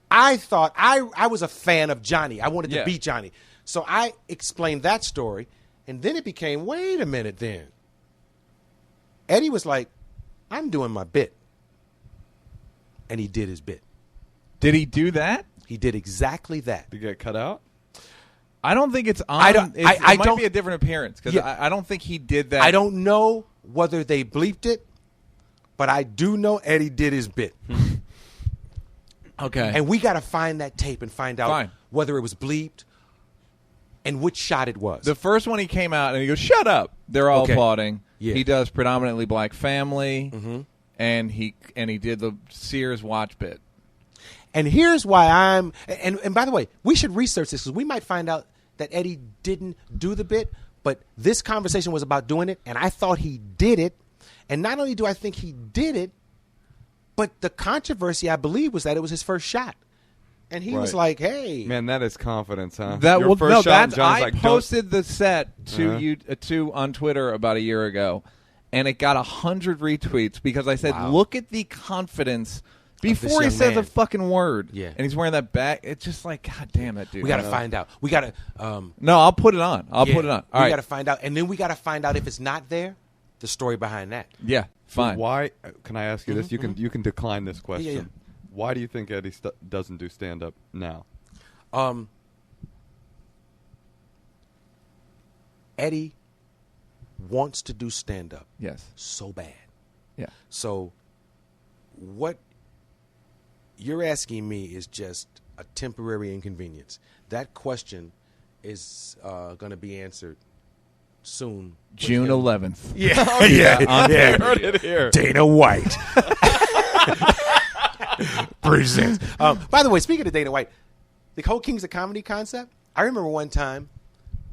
I thought, I was a fan of Johnny. I wanted to beat Johnny. So I explained that story, and then it became, wait a minute then. Eddie was like, I'm doing my bit. And he did his bit. Did he do that? He did exactly that. Did you get cut out? I don't think it's on. I don't- it I might don't- be a different appearance because Yeah. I don't think he did that. I don't know whether they bleeped it, but I do know Eddie did his bit. Okay. And we got to find that tape and find out Fine. whether it was bleeped and which shot it was. The first one he came out and he goes, "Shut up!" They're all Okay. applauding. Yeah. He does predominantly black family, and he did the Sears watch bit. And here's why I'm and by the way, we should research this because we might find out that Eddie didn't do the bit, but this conversation was about doing it, and I thought he did it. And not only do I think he did it, but the controversy, I believe, was that it was his first shot. And he was Right. like, hey. Man, that is confidence, huh? That Your well, first no, shot, and that's John's I like, don't- posted the set to Uh-huh. you to on Twitter about a year ago, and it got 100 retweets because I said, Wow. "Look at the confidence." this Before he young says a man. fucking word, Yeah. and he's wearing that back. It's just like, God damn it, dude. We got to find out. We got to. No, I'll put it on. I'll put it on. All we right. got to find out, and then we got to find out if it's not there, the story behind that. Yeah, fine. Why? Can I ask you this? You can decline this question. yeah. Why do you think Eddie doesn't do stand up now? Eddie wants to do stand up Yes. so bad. Yeah. So what you're asking me is just a temporary inconvenience. That question is going to be answered soon. June 11th. Yeah, yeah, Heard it here. Dana White presents. By the way, speaking of Dana White, the whole Kings of Comedy concept, I remember one time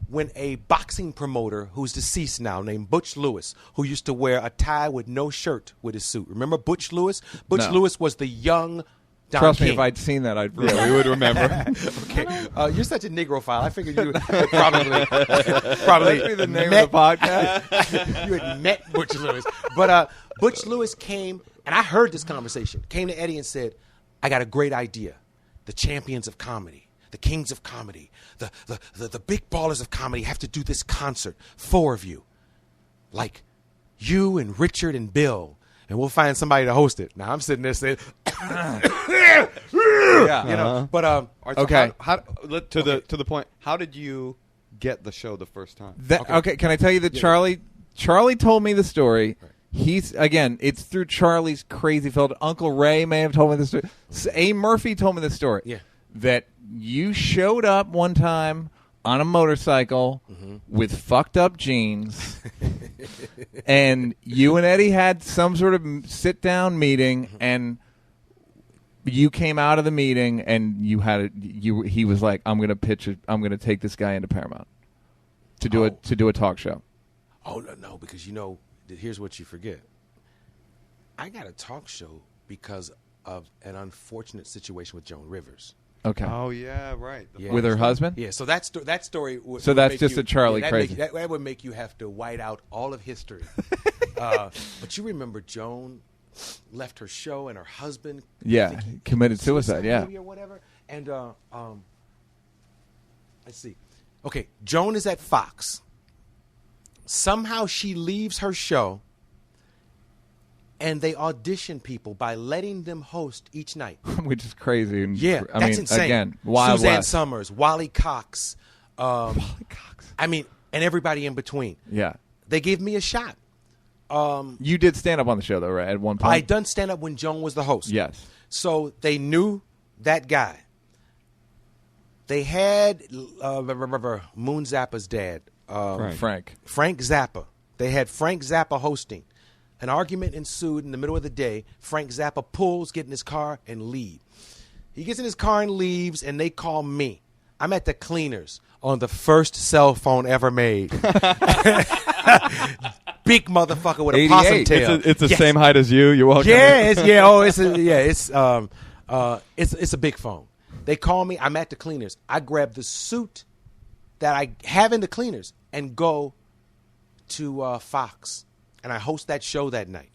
when a boxing promoter who's deceased now named Butch Lewis, who used to wear a tie with no shirt with his suit. Remember Butch Lewis? Butch No. Lewis was the young Don Trust me, King. if I'd seen that, I'd. Yeah, we would remember. Okay, you're such a Negrophile. I figured you would probably That'd be the name met, of the podcast. you had met Butch Lewis. But Butch Lewis came, and I heard this conversation, came to Eddie and said, I got a great idea. The champions of comedy, the kings of comedy, the big ballers of comedy have to do this concert, 4 of you. Like you and Richard and Bill and we'll find somebody to host it. Now I'm sitting there saying, Yeah. you know, but All right, so Okay. To the point. How did you get the show the first time? Okay, can I tell you that Charlie told me the story. He's it's through Charlie's crazy filled. Uncle Ray may have told me the story. A. Murphy told me the story. Yeah. That you showed up one time on a motorcycle with fucked up jeans, and you and Eddie had some sort of sit down meeting, and you came out of the meeting, and he was like, I'm going to take this guy into Paramount to do a talk show. oh no, because here's what you forget. I got a talk show because of an unfortunate situation with Joan Rivers. Okay. Oh yeah, right. Yeah. With her husband? Yeah, so that story. So that's just a Charlie crazy. That would make you have to white out all of history. But you remember Joan left her show and her husband, I think he committed suicide. Yeah. maybe or whatever. And let's see. Okay, Joan is at Fox. Somehow she leaves her show, and they audition people by letting them host each night. Which is crazy. And Yeah, I that's mean, insane. Again, Wild Suzanne West. Summers, Wally Cox. I mean, and everybody in between. Yeah. They gave me a shot. You did stand up on the show, though, right? At one point? I done stand up when Joan was the host. Yes. So they knew that guy. They had Moon Zappa's dad, Frank. Zappa. They had Frank Zappa hosting. An argument ensued in the middle of the day. Frank Zappa pulls, get in his car, and leave. He gets in his car and leaves, and they call me. I'm at the cleaners on the first cell phone ever made. Big motherfucker with a 88. possum tail. It's the same height as you. You're welcome. Yeah, it's a big phone. They call me. I'm at the cleaners. I grab the suit that I have in the cleaners and go to Fox, and I host that show that night.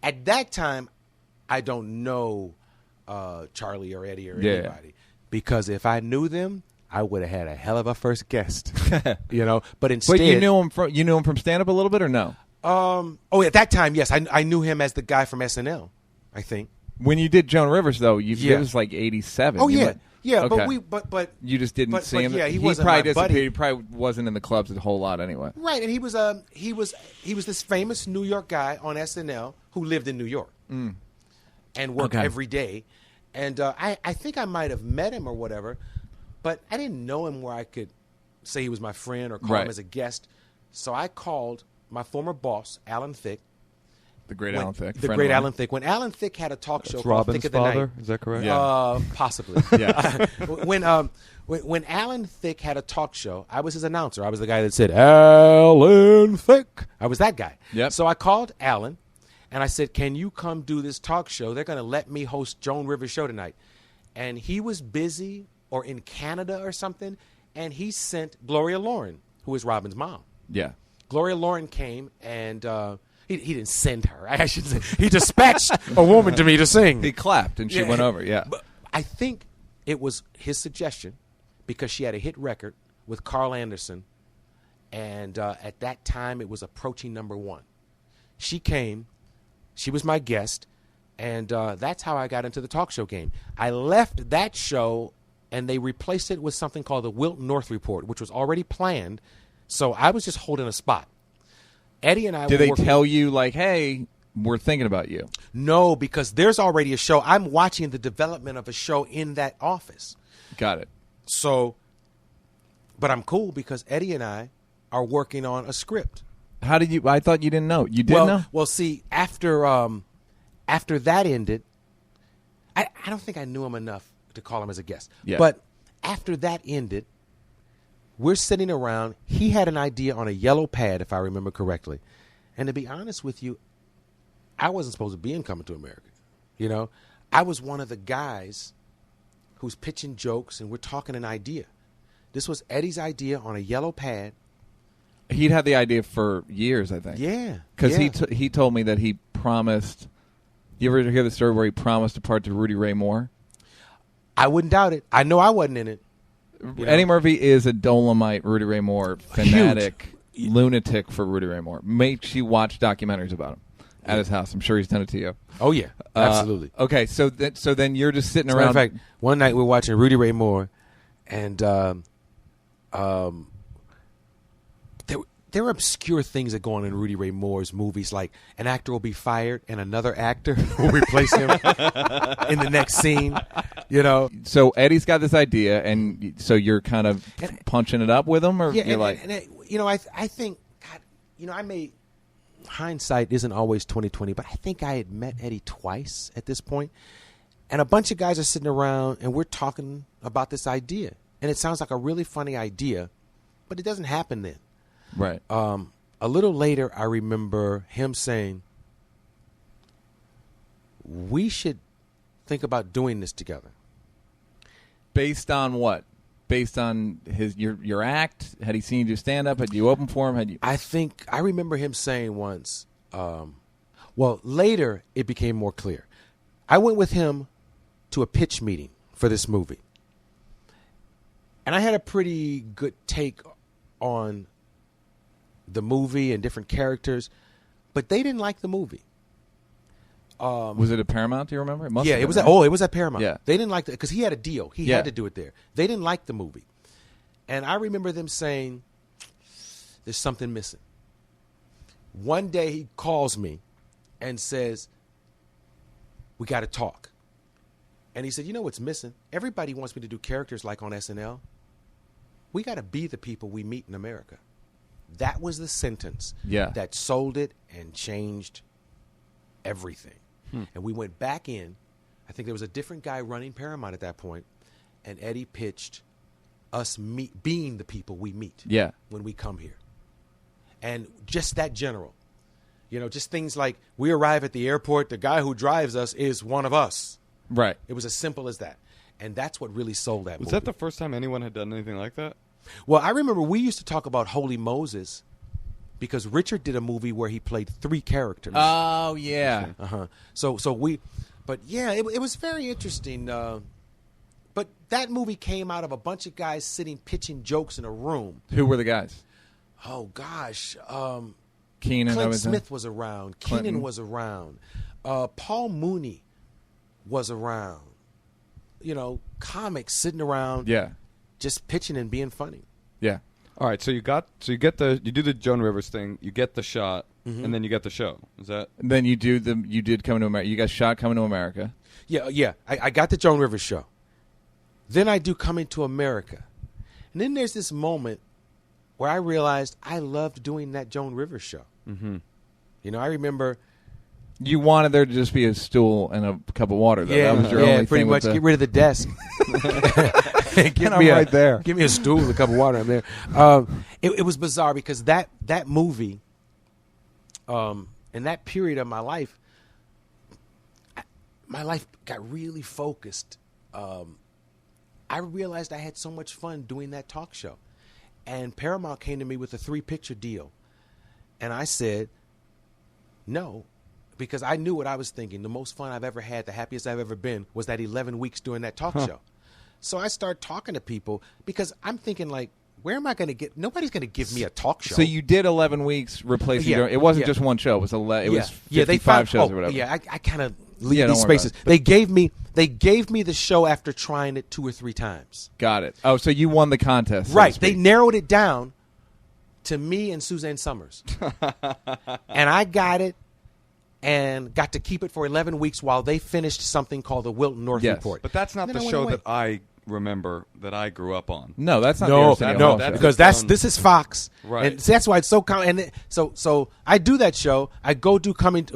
At that time, I don't know Charlie or Eddie or anybody, because if I knew them, I would have had a hell of a first guest. But instead, But you knew him from stand up a little bit, or no? At that time, yes, I knew him as the guy from SNL, I think. When you did Joan Rivers, though, it was like 87. Oh You yeah, went- yeah. Okay. But You just didn't see him. Yeah, he he wasn't probably my disappeared. buddy. He probably wasn't in the clubs a whole lot anyway. Right, and he was this famous New York guy on SNL who lived in New York and worked every day. And I think I might have met him or whatever, but I didn't know him where I could say he was my friend or call him as a guest. So I called my former boss, Alan Thicke. The great Alan Thicke. The great Alan Thicke. When Alan Thicke had a talk show It's called Robin's Thicke of the father. Night. Is that correct? Yeah. Possibly. Yeah. When Alan Thicke had a talk show, I was his announcer. I was the guy that said, Alan Thicke. I was that guy. Yep. So I called Alan, and I said, can you come do this talk show? They're going to let me host Joan Rivers' show tonight. And he was busy or in Canada or something, and he sent Gloria Loren, who is Robin's mom. Yeah. Gloria Loren came, and he didn't send her. I should say. He dispatched a woman to me to sing. He clapped, and she went over, yeah. But I think it was his suggestion because she had a hit record with Carl Anderson, and at that time it was approaching #1. She came. She was my guest, and that's how I got into the talk show game. I left that show, and they replaced it with something called the Wilton North Report, which was already planned, so I was just holding a spot. Eddie and I Did were they working. tell you, like, hey, we're thinking about you? No, because there's already a show. I'm watching the development of a show in that office. Got it. So, but I'm cool because Eddie and I are working on a script. How did you? I thought you didn't know. You did know? Well, see, after that ended, I don't think I knew him enough to call him as a guest. Yeah. But after that ended, we're sitting around. He had an idea on a yellow pad, if I remember correctly. And to be honest with you, I wasn't supposed to be in Coming to America. I was one of the guys who's pitching jokes, and we're talking an idea. This was Eddie's idea on a yellow pad. He'd had the idea for years, I think. Yeah. Because yeah. he told me that he promised. You ever hear the story where he promised a part to Rudy Ray Moore? I wouldn't doubt it. I know I wasn't in it. Eddie Murphy is a Dolomite Rudy Ray Moore fanatic, lunatic for Rudy Ray Moore. Makes you watch documentaries about him. at his house. I'm sure he's done it to you. Oh yeah, absolutely. Okay, so then you're just sitting As a matter around. of fact, one night we were watching Rudy Ray Moore, and there are obscure things that go on in Rudy Ray Moore's movies, like an actor will be fired and another actor will replace him in the next scene. You know. So Eddie's got this idea, and so you're kind of punching it up with him, or Yeah, you're like, I think, God, I may. Hindsight isn't always 20/20, but I think I had met Eddie twice at this point, and a bunch of guys are sitting around and we're talking about this idea, and it sounds like a really funny idea, but it doesn't happen then. right? A little later, I remember him saying, "We should think about doing this together." Based on what? Based on your act? Had he seen you stand up? Had you opened for him? Had you? I remember him saying once, well, later it became more clear. I went with him to a pitch meeting for this movie. And I had a pretty good take on the movie and different characters, but they didn't like the movie. Was it at Paramount? Do you remember? It must Yeah, have it been, was. right? It was at Paramount. Yeah. They didn't like it because he had a deal. He Yeah. had to do it there. They didn't like the movie, and I remember them saying, "There's something missing." One day he calls me and says, "We got to talk." And he said, "You know what's missing? Everybody wants me to do characters like on SNL. We got to be the people we meet in America." That was the sentence that sold it and changed everything. And we went back in. I think there was a different guy running Paramount at that point, and Eddie pitched us being the people we meet when we come here. And just that general. Just things like we arrive at the airport, the guy who drives us is one of us. Right. It was as simple as that. And that's what really sold that movie. Was that the first time anyone had done anything like that? Well, I remember we used to talk about Holy Moses because Richard did a movie where he played 3 characters. Oh yeah. But yeah, it was very interesting. But that movie came out of a bunch of guys sitting pitching jokes in a room. Who were the guys? Oh gosh, Keenan. Clint Smith was around. Clinton. Keenan was around. Paul Mooney was around. Comics sitting around. Yeah. Just pitching and being funny. Yeah. All right, you do the Joan Rivers thing, you get the shot, and then you get the show. Is that? And then you did Coming to America. You got shot Coming to America. Yeah. I got the Joan Rivers show. Then I do Coming to America. And then there's this moment where I realized I loved doing that Joan Rivers show. Mm-hmm. I remember. You wanted there to just be a stool and a cup of water, though. That was your only pretty thing much. Get rid of the desk. I'm right there. Give me a stool and a cup of water. I'm there. It was bizarre because that movie, in that period of my life got really focused. I realized I had so much fun doing that talk show. And Paramount came to me with a 3-picture deal. And I said, no, because I knew what I was thinking. The most fun I've ever had, the happiest I've ever been, was that 11 weeks doing that talk show. So I start talking to people because I'm thinking, like, where am I going to get? Nobody's going to give me a talk show. So you did 11 weeks replacing. Yeah, it wasn't yeah. just one show. It was it was 55 they found, shows or whatever. Yeah, I kind of leave Yeah, these don't worry spaces. about it. They gave me the show after trying it 2 or 3 times. Got it. Oh, so you won the contest, so Right. to They speak. narrowed it down to me and Suzanne Summers. And I got it and got to keep it for 11 weeks while they finished something called the Wilton North Yes. Report. But that's not Then the I went show away. that I remember that I grew up on. No, that's not No, the Arsenio no, Hall show. because this is Fox, Right. And that's why it's so common. And so I do that show. I go do Coming.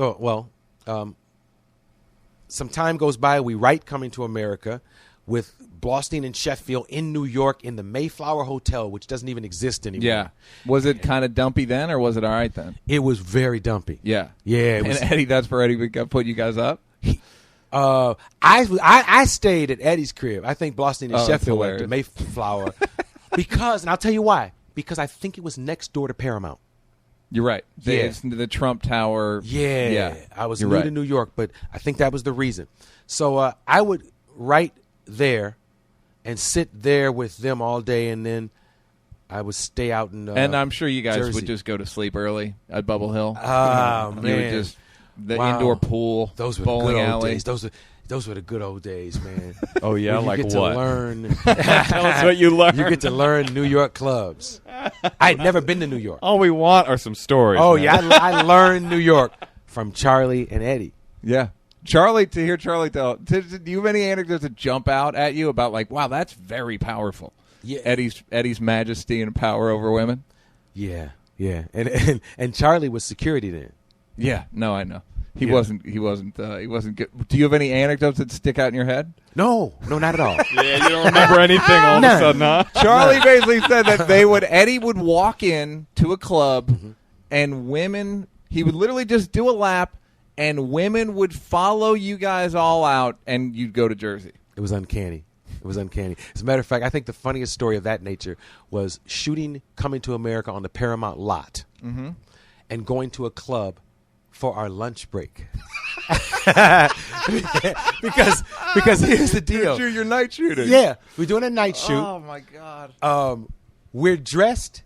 Some time goes by. We write Coming to America with Blostein and Sheffield in New York in the Mayflower Hotel, which doesn't even exist anymore. Yeah. Was it kind of dumpy then, or was it all right then? It was very dumpy. Yeah. Yeah. It was, And Eddie, that's where Eddie put you guys up? I stayed at Eddie's crib. I think Blostein and Oh, that's Sheffield went to hilarious. Mayflower because, and I'll tell you why. Because I think it was next door to Paramount. You're right. Yeah. It's the Trump Tower. Yeah. I was You're new right. to New York, but I think that was the reason. So I would write there and sit there with them all day, and then I would stay out in And I'm sure you guys Jersey. would just go to sleep early at Bubble Hill. Oh, You would man. just the Wow. indoor pool, Those were the bowling good old alley. days. Those were the good old days, man. Oh yeah, Where you like get what? to learn. Tell us what you learned. You get to learn New York clubs. I had never been to New York. All we want are some stories. Oh man. yeah, I learned New York from Charlie and Eddie. Yeah. Charlie, to hear Charlie tell, do you have any anecdotes that jump out at you about like, wow, that's very powerful? Yeah. Eddie's majesty and power over women. Yeah, yeah, and Charlie was security then. Yeah, no, I know. He Yeah. wasn't good. Do you have any anecdotes that stick out in your head? No, not at all. Yeah, you don't remember anything all of a None. sudden, huh? Charlie basically said that Eddie would walk in to a club and women, he would literally just do a lap and women would follow you guys all out and you'd go to Jersey. It was uncanny. It was uncanny. As a matter of fact, I think the funniest story of that nature was shooting Coming to America on the Paramount lot and going to a club for our lunch break. because here's the deal. You're night shooting. Yeah, we're doing a night shoot. Oh, my God. We're dressed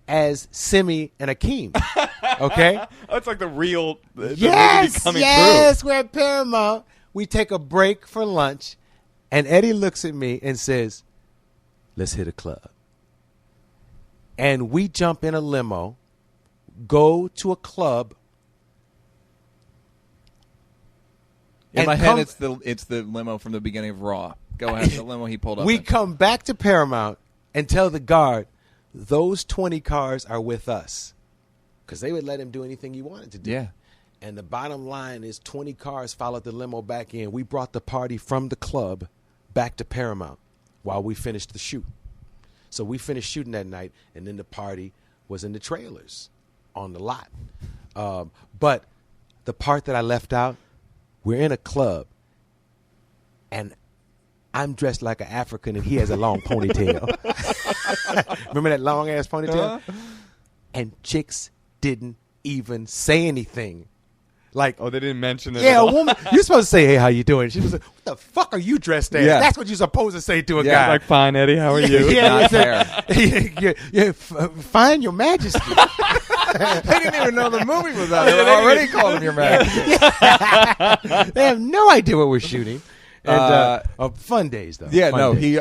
as Simi and Akeem. Okay? That's like the real the movie Yes, coming we're at Paramount. We take a break for lunch, and Eddie looks at me and says, "Let's hit a club." And we jump in a limo, go to a club. In and my come- head, it's the limo from the beginning of Raw. Go ahead, the limo he pulled up We in. come back to Paramount and tell the guard, those 20 cars are with us. Because they would let him do anything he wanted to do. Yeah. And the bottom line is 20 cars followed the limo back in. We brought the party from the club back to Paramount while we finished the shoot. So we finished shooting that night, and then the party was in the trailers on the lot. But the part that I left out, we're in a club, and I'm dressed like an African, and he has a long ponytail. Remember that long-ass ponytail? And chicks didn't even say anything. Like, Oh, they didn't mention it. yeah, at a all. woman, you're supposed to say, "Hey, how you doing?" She was like, "What the fuck are you dressed as?" Yeah. That's what you're supposed to say to a Yeah, guy. Like, fine, Eddie. How are you? Yeah, Not you said, fine, Your Majesty. They didn't even know the movie was out. They were already calling him your man. They have no idea what we're shooting. And fun days, though. Yeah, Fun no, days.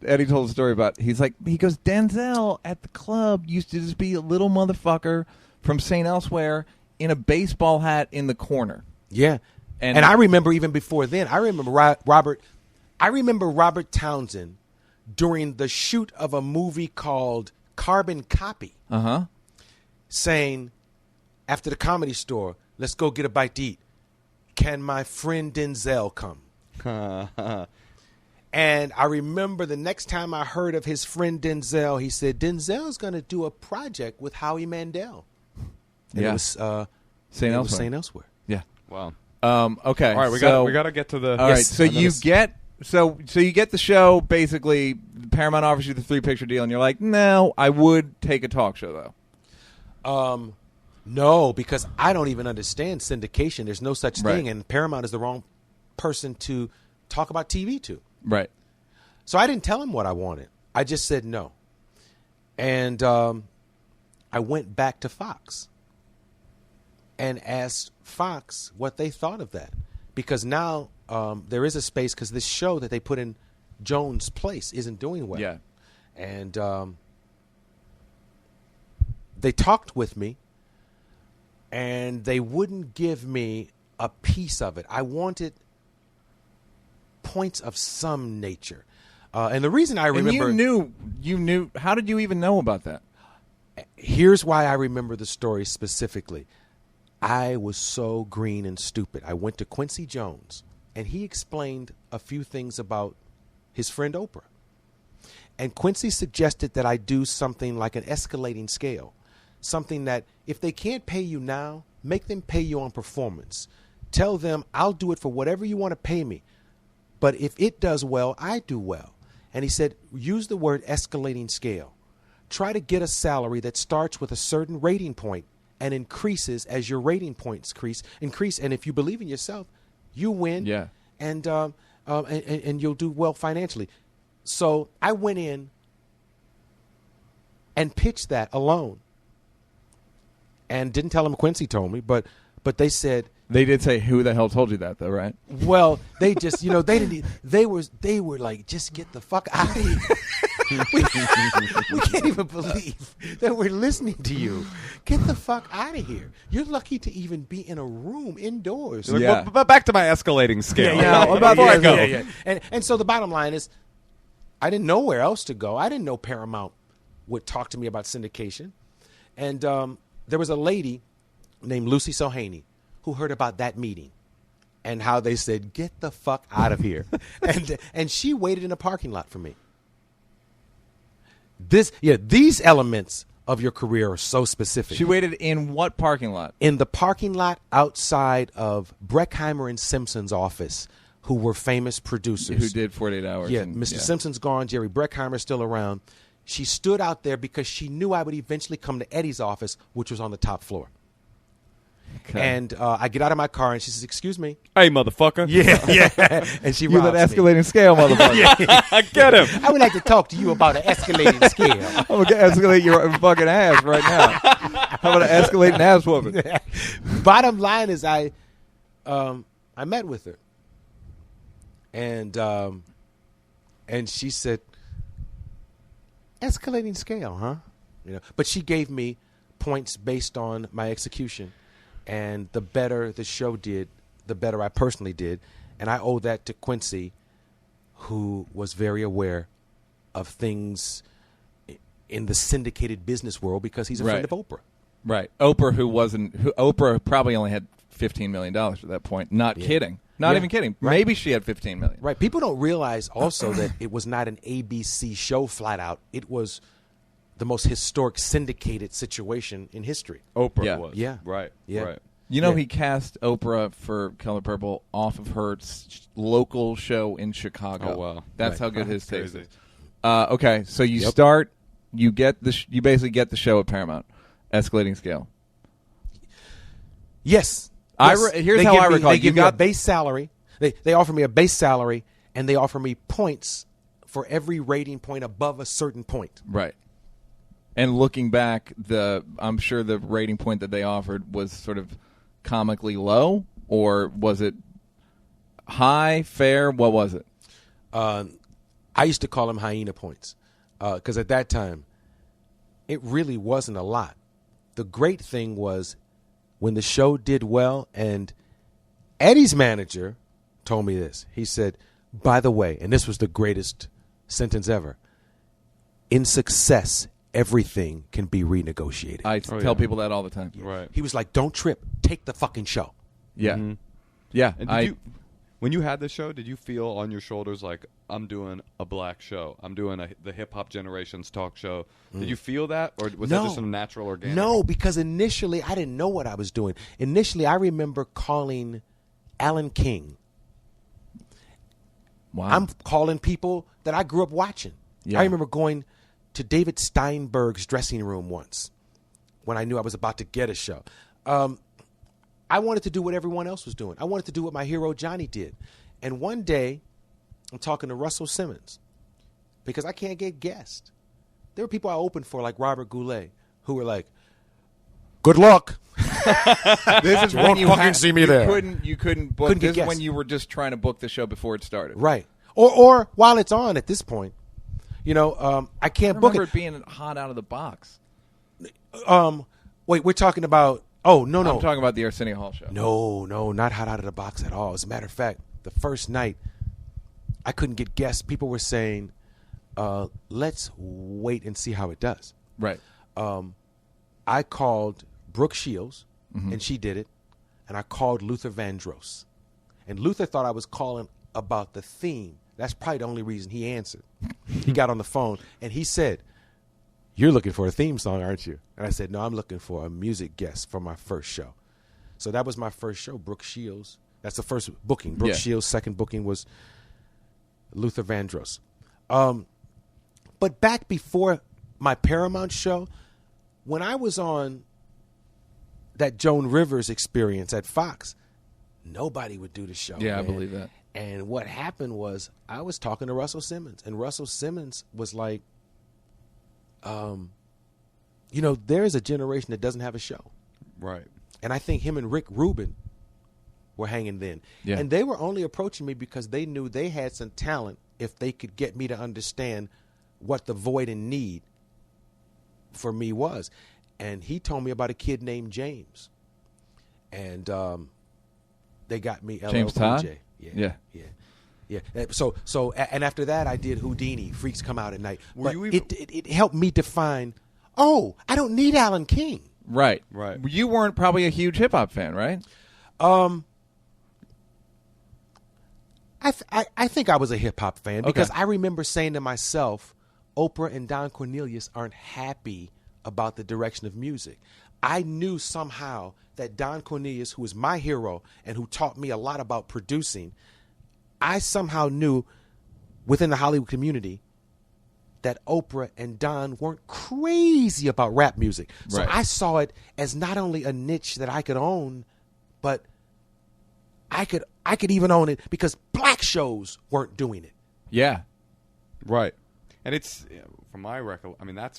Eddie told a story about, he goes, Denzel at the club used to just be a little motherfucker from St. Elsewhere in a baseball hat in the corner. Yeah. And- And I remember even before then, I remember Robert Townsend during the shoot of a movie called Carbon Copy saying, after the Comedy Store, "Let's go get a bite to eat. Can my friend Denzel come?" And I remember the next time I heard of his friend Denzel, he said, "Denzel's going to do a project with Howie Mandel." And Yeah. it was St. Elsewhere. St. Elsewhere. Yeah. Wow. Okay. All right, we so, got to get to the. All right, Yes, so I know you this. get so you get the show. Basically, Paramount offers you the 3-picture deal, and you're like, "No, I would take a talk show though." No, because I don't even understand syndication. There's no such Right. thing, and Paramount is the wrong person to talk about TV to. Right. So I didn't tell him what I wanted. I just said no. And I went back to Fox and asked Fox what they thought of that. Because now there is a space, because this show that they put in Jones' place isn't doing well. Yeah. And they talked with me, and they wouldn't give me a piece of it. I wanted points of some nature. And the reason I remember... And you knew. How did you even know about that? Here's why I remember the story specifically. I was so green and stupid. I went to Quincy Jones, and he explained a few things about his friend Oprah. And Quincy suggested that I do something like an escalating scale, something that if they can't pay you now, make them pay you on performance. Tell them, I'll do it for whatever you want to pay me. But if it does well, I do well. And he said, use the word escalating scale. Try to get a salary that starts with a certain rating point and increases as your rating points increase. And if you believe in yourself, you win. Yeah. And you'll do well financially. So I went in and pitched that alone, and didn't tell him Quincy told me, but But they said, They did say, "Who the hell told you that?" Though, right? well, they just, they didn't. They were like, just get the fuck out of here. we can't even believe that we're listening to you. Get the fuck out of here. You're lucky to even be in a room indoors. Like, Yeah. but back to my escalating scale. Before I go. Yeah. And so the bottom line is, I didn't know where else to go. I didn't know Paramount would talk to me about syndication. And there was a lady named Lucy Sohaney who heard about that meeting and how they said, get the fuck out of here. and she waited in a parking lot for me. These elements of your career are so specific. She waited in what parking lot? In the parking lot outside of Breckheimer and Simpson's office, who were famous producers. Who did 48 Hours? Yeah, and- Mr. Simpson's gone. Jerry Breckheimer's still around. She stood out there because she knew I would eventually come to Eddie's office, which was on the top floor. Okay. And I get out of my car, and she says, excuse me. Hey, motherfucker. Yeah. And she you robs that me. escalating scale, motherfucker. Get him. I would like to talk to you about an escalating scale. I'm gonna escalate your fucking ass right now. How about an escalating ass whooping? Bottom line is, I met with her, and she said, escalating scale, huh? But she gave me points based on my execution, and the better the show did, the better I personally did, and I owe that to Quincy, who was very aware of things in the syndicated business world because he's a friend of Oprah. Right. Oprah probably only had $15 million at that point. Not kidding. Not even kidding. Right. Maybe she had $15 million. Right. People don't realize also that it was not an ABC show flat out. It was the most historic syndicated situation in history. Oprah was. Yeah. Right. Yeah. Right. You know, he cast Oprah for Color Purple off of her local show in Chicago. Oh, wow. That's Right. how good his taste Crazy. is. Okay, so you start, you get you basically get the show at Paramount, escalating scale. Yes. Here's how I recall. They You give me a got base salary. They offer me a base salary, and they offer me points for every rating point above a certain point. right. And looking back, I'm sure the rating point that they offered was sort of comically low, or was it high, fair? What was it? I used to call them hyena points because at that time, it really wasn't a lot. The great thing was when the show did well, and Eddie's manager told me this. He said, by the way, and this was the greatest sentence ever, in success, everything can be renegotiated. I tell people that all the time. Right. He was like, don't trip. Take the fucking show. Yeah. Yeah. And when you had the show, did you feel on your shoulders like, I'm doing a black show, I'm doing the hip hop generation's talk show? Did you feel that, or was that just some natural organic? No, because initially I didn't know what I was doing. Initially, I remember calling Alan King. Wow. I'm calling people that I grew up watching. Yeah. I remember going to David Steinberg's dressing room once when I knew I was about to get a show. I wanted to do what everyone else was doing. I wanted to do what my hero Johnny did. And one day, I'm talking to Russell Simmons because I can't get guests. There were people I opened for, like Robert Goulet, who were like, good luck. This is You when won't you fucking see me there. You couldn't book. Couldn't get This is guests. when you were just trying to book the show before it started. Right. Or while it's on at this point. I can't book Remember it. it being hot out of the box. Wait, we're talking about, no. I'm talking about the Arsenio Hall show. No, not hot out of the box at all. As a matter of fact, the first night, I couldn't get guests. People were saying, let's wait and see how it does. Right. I called Brooke Shields, and she did it, and I called Luther Vandross. And Luther thought I was calling about the theme. That's probably the only reason he answered. He got on the phone, and he said, you're looking for a theme song, aren't you? And I said, no, I'm looking for a music guest for my first show. So that was my first show, Brooke Shields. That's the first booking. Brooke Shields' second booking was Luther Vandross. But back before my Paramount show, when I was on that Joan Rivers experience at Fox, nobody would do the show. Yeah, I man. believe that. And what happened was I was talking to Russell Simmons, and Russell Simmons was like, there is a generation that doesn't have a show. Right. And I think him and Rick Rubin were hanging then. Yeah. And they were only approaching me because they knew they had some talent if they could get me to understand what the void and need for me was. And he told me about a kid named James. And they got me LL James Cool Todd? J. Yeah. So and after that I did Houdini, Freaks Come Out at Night. Were But you even- it helped me define, I don't need Alan King. Right. Right. You weren't probably a huge hip hop fan, right? I think I was a hip hop fan because Okay. I remember saying to myself, Oprah and Don Cornelius aren't happy about the direction of music. I knew somehow that Don Cornelius, who was my hero and who taught me a lot about producing, I somehow knew within the Hollywood community that Oprah and Don weren't crazy about rap music. So Right. I saw it as not only a niche that I could own, but I could even own it because black shows weren't doing it. Yeah. Right. And it's, from my recollection, I mean,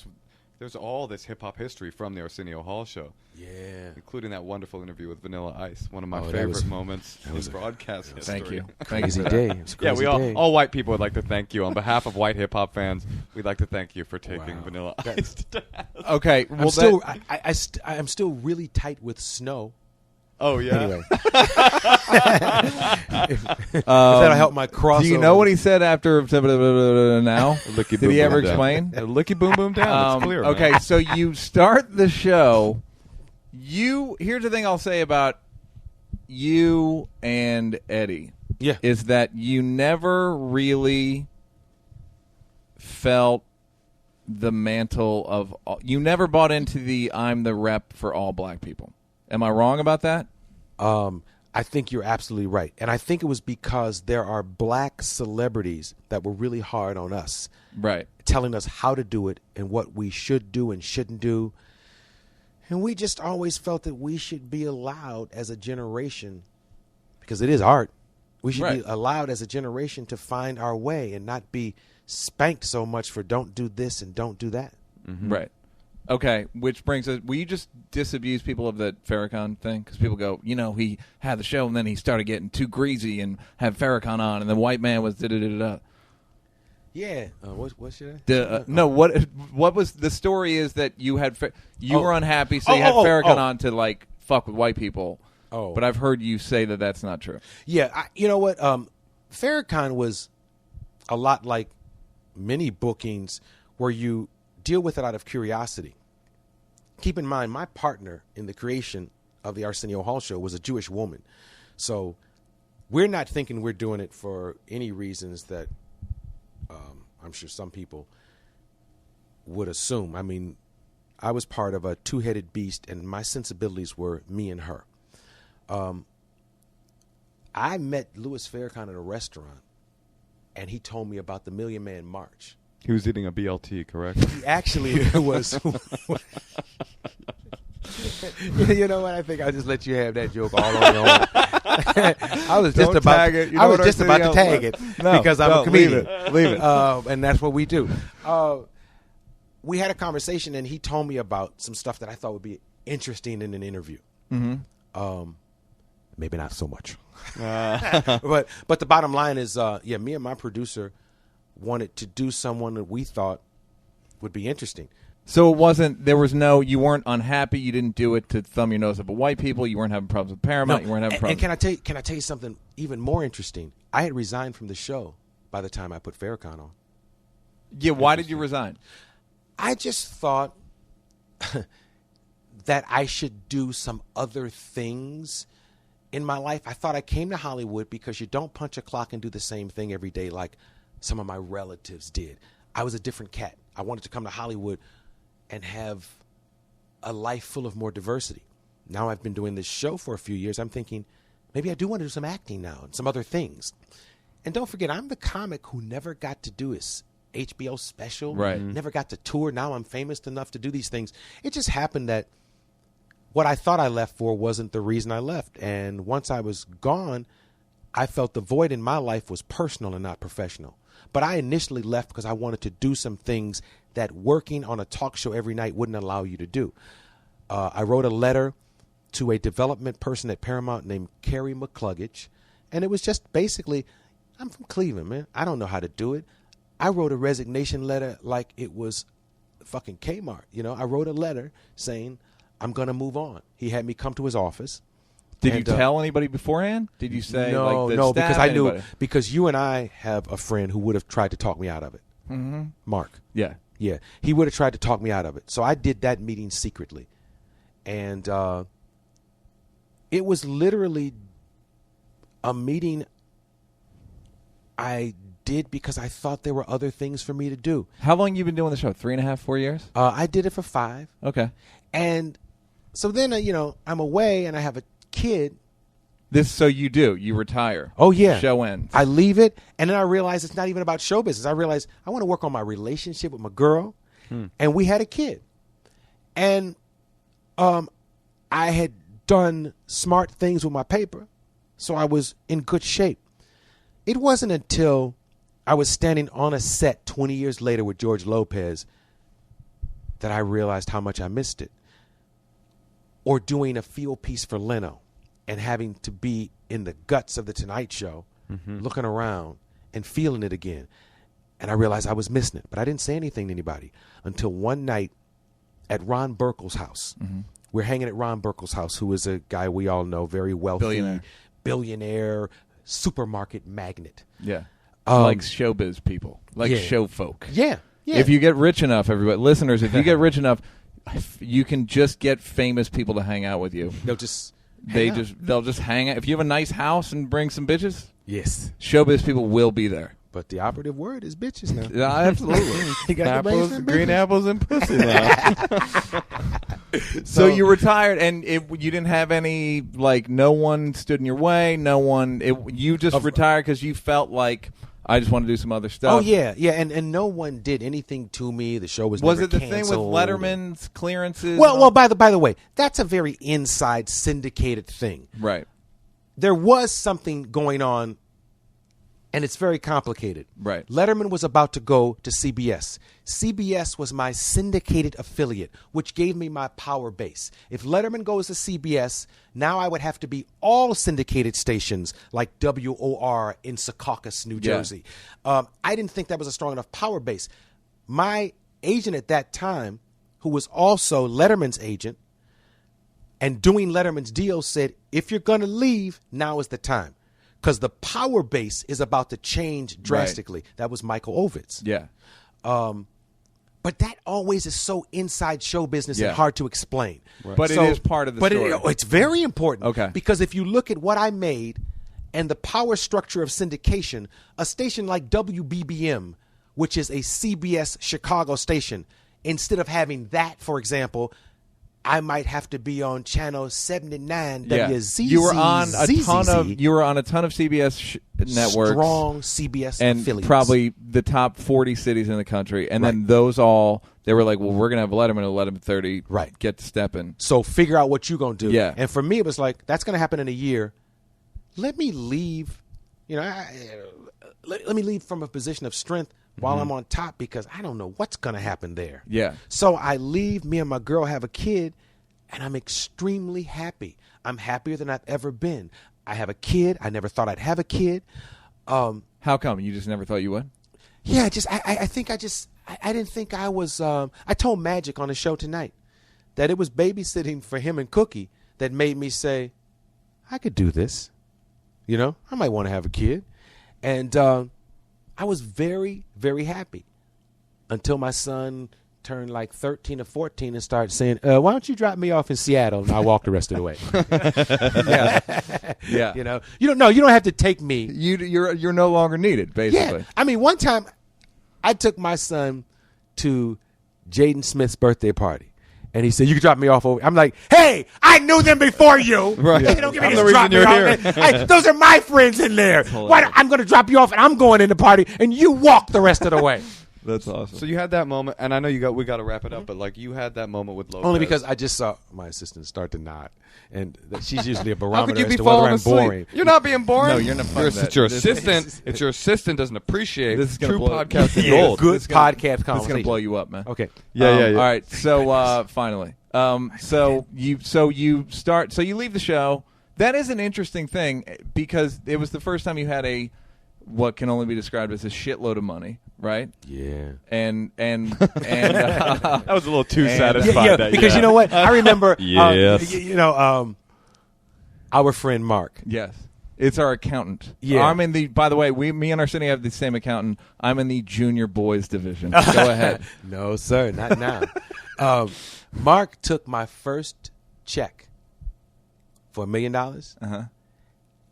there's all this hip-hop history from the Arsenio Hall show. Yeah. Including that wonderful interview with Vanilla Ice, one of my that favorite was- moments in broadcast history. Thank you. Thank you Crazy for that. day. It was a Yeah, crazy we day. all white people would like to thank you. On behalf of white hip-hop fans, we'd like to thank you for taking Wow. Vanilla Ice to task. Okay. Well, I'm still, I'm still really tight with Snow. Oh, yeah? Anyway, if that'll help my crossover. do you know what he said after now? Licky Did boom he ever boom down. explain? Licky boom boom down. It's clear, man. Okay, so you start the show. Here's the thing I'll say about you and Eddie. Yeah. Is that you never really felt the mantle of you never bought into the I'm the rep for all black people. Am I wrong about that? I think you're absolutely right. And I think it was because there are black celebrities that were really hard on us, Right. telling us how to do it and what we should do and shouldn't do. And we just always felt that we should be allowed as a generation, because it is art, we should Right. be allowed as a generation to find our way and not be spanked so much for don't do this and don't do that. Right. Okay, which brings us. Will you just disabuse people of that Farrakhan thing? Because people go, he had the show and then he started getting too greasy and had Farrakhan on, and the white man was da-da-da-da-da. Yeah. What should I? No, what was the story is that you had you were unhappy, so you had Oh, Farrakhan oh. on to like fuck with white people. Oh. But I've heard you say that that's not true. Yeah, you know what? Farrakhan was a lot like many bookings where you deal with it out of curiosity. Keep in mind, my partner in the creation of the Arsenio Hall show was a Jewish woman. So we're not thinking we're doing it for any reasons that I'm sure some people would assume. I mean, I was part of a two-headed beast, and my sensibilities were me and her. I met Louis Farrakhan at a restaurant, and he told me about the Million Man March. He was eating a BLT, correct? He actually was. You know what? I think I'll just let you have that joke all on your own. I was just Don't about. tag it. You I know was what just about to Arsenio tag was? it No, because I'm no, a comedian. leave it. And that's what we do. We had a conversation, and he told me about some stuff that I thought would be interesting in an interview. Mm-hmm. Maybe not so much. But the bottom line is, me and my producer wanted to do someone that we thought would be interesting. So you weren't unhappy. You didn't do it to thumb your nose up at white people. You weren't having problems with Paramount. You weren't having problems. And can I tell you something even more interesting? I had resigned from the show by the time I put Farrakhan on. Yeah, why did you resign? I just thought that I should do some other things in my life. I thought I came to Hollywood because you don't punch a clock and do the same thing every day like some of my relatives did. I was a different cat. I wanted to come to Hollywood and have a life full of more diversity. Now I've been doing this show for a few years. I'm thinking maybe I do want to do some acting now and some other things. And don't forget, I'm the comic who never got to do his HBO special. Right. Never got to tour. Now I'm famous enough to do these things. It just happened that what I thought I left for wasn't the reason I left. And once I was gone, I felt the void in my life was personal and not professional. But I initially left because I wanted to do some things that working on a talk show every night wouldn't allow you to do. I wrote a letter to a development person at Paramount named Carrie McCluggage. And it was just basically, I'm from Cleveland, man. I don't know how to do it. I wrote a resignation letter like it was fucking Kmart. I wrote a letter saying I'm going to move on. He had me come to his office. Did you tell anybody beforehand? Did you say no, staff, because I anybody? knew, because you and I have a friend who would have tried to talk me out of it. Mm-hmm. Mark. Yeah. Yeah. He would have tried to talk me out of it. So I did that meeting secretly. And it was literally a meeting I did because I thought there were other things for me to do. How long you been doing the show? 3.5, 4 years? I did it for 5. Okay. And so then, I'm away and I have a kid. So you retire. Oh, yeah. Show ends. I leave it, and then I realize it's not even about show business. I realize I want to work on my relationship with my girl, and we had a kid. And I had done smart things with my paper, so I was in good shape. It wasn't until I was standing on a set 20 years later with George Lopez that I realized how much I missed it. Or doing a field piece for Leno and having to be in the guts of the Tonight Show, looking around and feeling it again. And I realized I was missing it. But I didn't say anything to anybody until one night at Ron Burkle's house. Mm-hmm. We're hanging at Ron Burkle's house, who is a guy we all know, very wealthy, billionaire, supermarket magnate. Yeah. Like showbiz people, like show folk. Yeah. Yeah. If you get rich enough, everybody, listeners, if you get rich enough, you can just get famous people to hang out with you. They'll just they'll just hang out. If you have a nice house and bring some bitches, yes, showbiz people will be there. But the operative word is bitches now. Yeah, absolutely. You got green apples and pussy now. So you retired, and you didn't have any, no one stood in your way. No one. You just retired because you felt like, I just want to do some other stuff. Oh, yeah. And no one did anything to me. The show was never it the canceled. thing with Letterman's clearances? Well, by the way, that's a very inside syndicated thing. Right. There was something going on, and it's very complicated. Right. Letterman was about to go to CBS. CBS was my syndicated affiliate, which gave me my power base. If Letterman goes to CBS, now I would have to be all syndicated stations like WOR in Secaucus, New Jersey. I didn't think that was a strong enough power base. My agent at that time, who was also Letterman's agent and doing Letterman's deal, said, if you're going to leave, now is the time. Because the power base is about to change drastically. Right. That was Michael Ovitz. Yeah. But that always is so inside show business and hard to explain. Right. But it is part of the story. But it's very important. Okay. Because if you look at what I made and the power structure of syndication, a station like WBBM, which is a CBS Chicago station, instead of having that, for example, I might have to be on channel 79 WZZ. You were on a ton of CBS networks, strong CBS and affiliates, probably the top 40 cities in the country. And then those all, they were like, well, we're gonna have Letterman at 11:30. Right, get to stepping. So figure out what you're gonna do. Yeah. And for me, it was like, that's gonna happen in a year. Let me leave. Let me leave from a position of strength while I'm on top, because I don't know what's going to happen there. Yeah. So I leave, me and my girl have a kid, and I'm extremely happy. I'm happier than I've ever been. I have a kid. I never thought I'd have a kid. How come? You just never thought you would? Yeah, I didn't think I was, I told Magic on the show tonight that it was babysitting for him and Cookie that made me say, I could do this. I might want to have a kid. And, I was very, very happy until my son turned like 13 or 14 and started saying, why don't you drop me off in Seattle? And I walk the rest of the way. Yeah. You don't have to take me. You're no longer needed, basically. Yeah. I mean, one time I took my son to Jaden Smith's birthday party. And he said, you can drop me off over. I'm like, hey, I knew them before you. Right. You don't give me this drop me off. Those are my friends in there. I'm going to drop you off, and I'm going in the party, and you walk the rest of the way. That's awesome. So you had that moment, and I know we got to wrap it up, but like you had that moment with Lopez. Only because I just saw my assistant start to nod, and she's usually a How barometer could you as be to whether falling I'm asleep? boring. You're not being boring. No, you're not fun. It's your assistant. It's your assistant doesn't appreciate This is gonna true blow- podcasting Yeah, gold. good This is gonna- podcast This is conversation. gonna blow you up, man. Okay. Yeah. All right. So finally, so you start. So you leave the show. That is an interesting thing because it was the first time you had what can only be described as a shitload of money, right? Yeah. And That was a little too And- satisfied. Because you know what? I remember. Yes. Our friend Mark. yes, it's our accountant. Yeah. I'm in the. By the way, me and Arsenio have the same accountant. I'm in the junior boys division. Go ahead. No, sir, not now. Mark took my first check for $1 million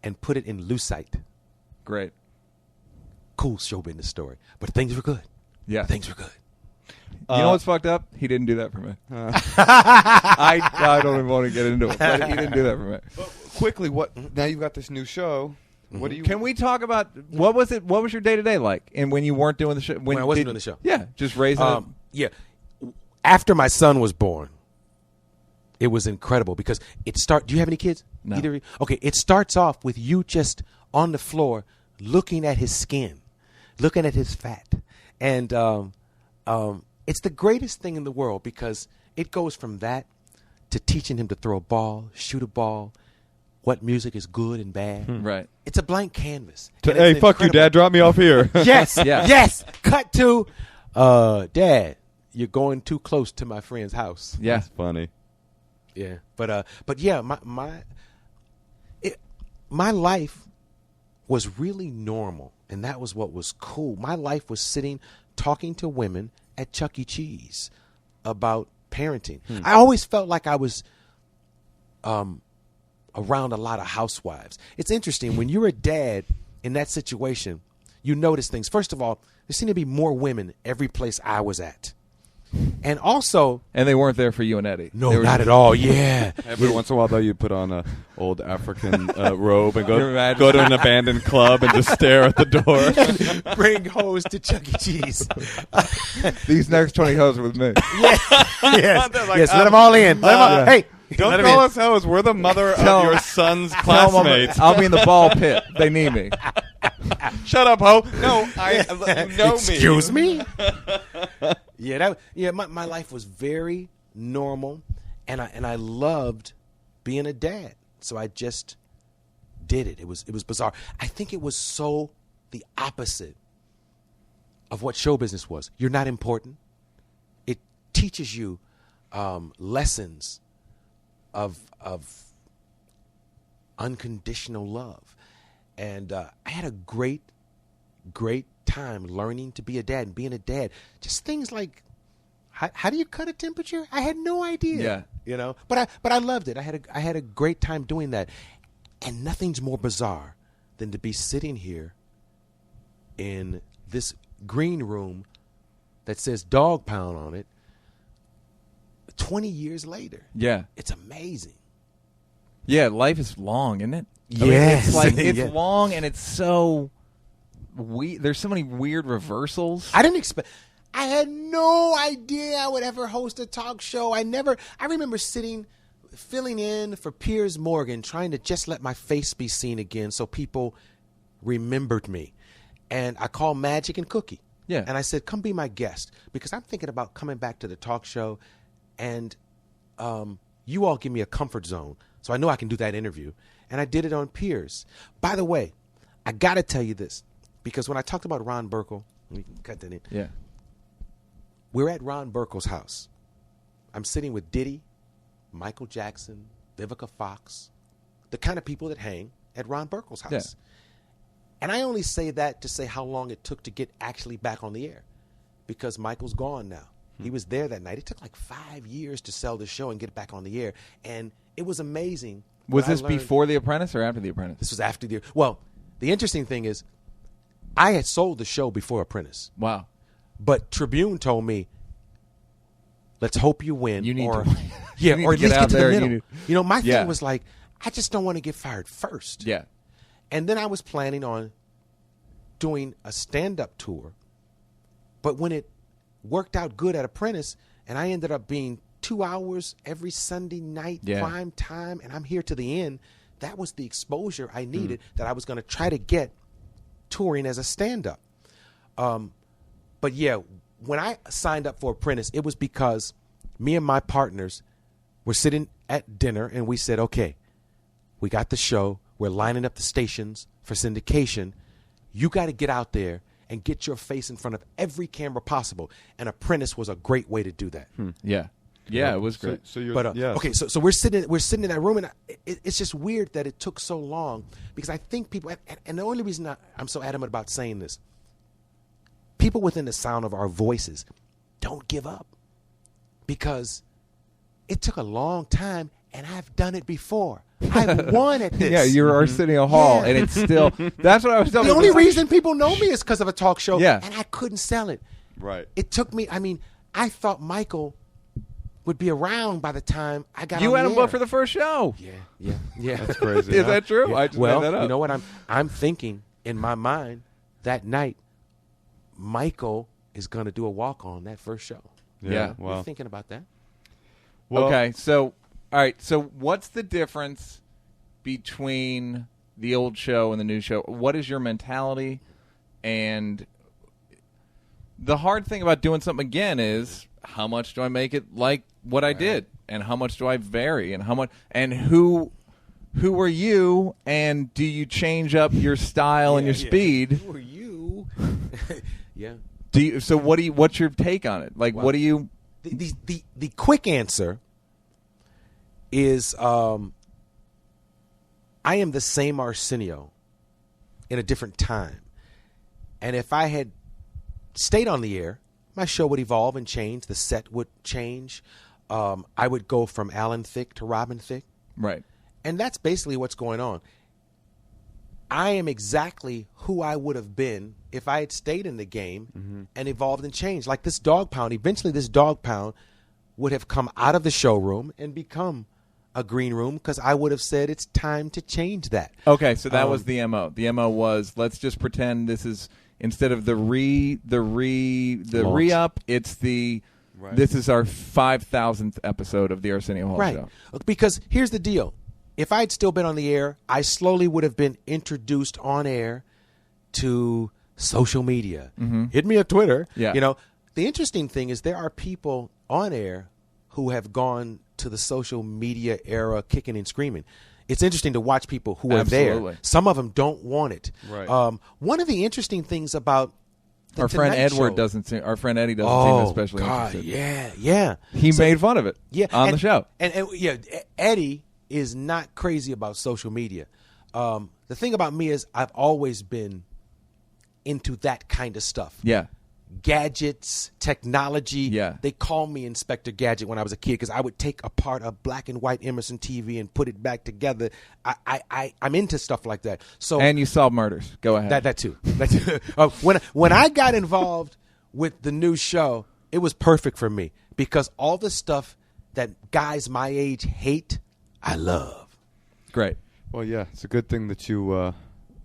and put it in Lucite. Great. Cool show business story, but things were good. Yeah. Things were good. You know what's fucked up? He didn't do that for me. I don't even want to get into it, but he didn't do that for me. Quickly, now you've got this new show. What do you? Can we talk about what was it? What was your day to day like? And when you weren't doing the show, When I wasn't doing the show. yeah, just raising. it. Yeah. After my son was born, it was incredible because do you have any kids? No. Either? Okay, it starts off with you just on the floor looking at his skin, looking at his fat. And it's the greatest thing in the world because it goes from that to teaching him to throw a ball, shoot a ball, what music is good and bad. Right. It's a blank canvas. To, And hey, it's fuck you, incredible. Dad. Drop me off here. Yes, Yeah. yes. Cut to, Dad, you're going too close to my friend's house. Yeah. That's funny. Yeah, but yeah, my life was really normal, and that was what was cool. My life was sitting talking to women at Chuck E. Cheese about parenting. I always felt like I was around a lot of housewives. It's interesting when you're a dad in that situation, you notice things. First of all, there seemed to be more women every place I was at, and also. And they weren't there for you and Eddie. No, They were not just- at all. Yeah. Every once in a while, though, you put on a old African robe and You're go mad. to an abandoned club and just stare at the door. Bring hoes to Chuck E. Cheese. These next 20 hoes are with me. Yes, They're like, yes. Let them all in. Let 'em all, Hey, Don't let 'em call in. us hoes. We're the mother Tell of 'em- your son's Tell 'em classmates. I'll be in the ball pit. They need me. Shut up, ho. No, you know me. Excuse me. My life was very normal, and I loved being a dad. So I just did it. It was bizarre. I think it was so the opposite of what show business was. You're not important. It teaches you lessons of unconditional love, and I had a great time learning to be a dad and being a dad. Just things like how do you cut a temperature? I had no idea. Yeah. But I loved it. I had a great time doing that, and nothing's more bizarre than to be sitting here in this green room that says Dog Pound on it 20 years later. Yeah. It's amazing. Yeah, life is long, isn't it? Yes. It's like it's Yeah. long and it's so there's so many weird reversals. I didn't expect. I had no idea I would ever host a talk show. I remember filling in for Piers Morgan, trying to just let my face be seen again so people remembered me. And I called Magic and Cookie. Yeah. And I said, come be my guest because I'm thinking about coming back to the talk show. And you all give me a comfort zone. So I know I can do that interview. And I did it on Piers. By the way, I got to tell you this. Because when I talked about Ron Burkle, we can cut that in. Yeah. We're at Ron Burkle's house. I'm sitting with Diddy, Michael Jackson, Vivica Fox, the kind of people that hang at Ron Burkle's house. Yeah. And I only say that to say how long it took to get actually back on the air. Because Michael's gone now. He was there that night. It took like 5 years to sell the show and get it back on the air. And it was amazing. Was what I this learned. before The Apprentice or after The Apprentice? This was after the. Well, the interesting thing is, I had sold the show before Apprentice. Wow. But Tribune told me, let's hope you win. You need or, to- yeah, you need or to at get least out get to the there and middle. you need- My Yeah. thing was like, I just don't want to get fired first. Yeah. And then I was planning on doing a stand-up tour, But when it worked out good at Apprentice, and I ended up being 2 hours every Sunday night, prime time, and I'm here to the end, that was the exposure I needed that I was going to try to get touring as a stand-up. But yeah, when I signed up for Apprentice, it was because me and my partners were sitting at dinner and we said, okay, we got the show. We're lining up the stations for syndication. You got to get out there and get your face in front of every camera possible. And Apprentice was a great way to do that. Yeah. Yeah, it was great. So you're, But okay, so we're sitting in that room, and it's just weird that it took so long, because I think people, and the only reason I'm so adamant about saying this, people within the sound of our voices don't give up, because it took a long time, and I've done it before. I've won at this. Yeah, you're Arsenio Hall, and it's still. That's what I was telling you. The only reason people know me is because of a talk show, Yeah. and I couldn't sell it. Right. It took me. I mean, I thought Michael would be around by the time I got. You on had the him booked air. for the first show. Yeah. That's crazy. Is huh? that true? Yeah. I just Well, made that up. you know what? I'm thinking in my mind that night, Michael is going to do a walk on that first show. Yeah. You're Well, thinking about that? well, Okay, so all right, so what's the difference between the old show and the new show? What is your mentality? And the hard thing about doing something again is, how much do I make it like what I did, and how much do I vary, and how much, and who are you, and do you change up your style and your speed? Who are you? Yeah. Do you, so what do you, what's your take on it? Like, what do you? The quick answer is I am the same Arsenio in a different time. And if I had stayed on the air, my show would evolve and change. The set would change. I would go from Alan Thicke to Robin Thicke. Right. And that's basically what's going on. I am exactly who I would have been if I had stayed in the game and evolved and changed. Like this dog pound, eventually this dog pound would have come out of the showroom and become a green room, because I would have said it's time to change that. Okay, so that was the MO. The MO was, let's just pretend this is, instead of the re-up, it's the this is our 5,000th episode of the Arsenio Hall Show. Because here's the deal. If I'd still been on the air, I slowly would have been introduced on air to social media. Hit me on Twitter. Yeah. You know, the interesting thing is there are people on air who have gone to the social media era kicking and screaming. It's interesting to watch people who are Absolutely. there. Some of them don't want it. Right. One of the interesting things about the Our friend Tonight Edward Show- doesn't seem, our friend Eddie doesn't seem especially God, interested. yeah. He made fun of it on the show. And Eddie is not crazy about social media. The thing about me is I've always been into that kind of stuff. Yeah. Gadgets, technology. Yeah. They called me Inspector Gadget when I was a kid, because I would take apart a black and white Emerson TV and put it back together. I'm into stuff like that. So And you solve murders. Go ahead. that too. When I got involved with the new show, it was perfect for me, because all the stuff that guys my age hate, I love. Great. Well, yeah, it's a good thing that you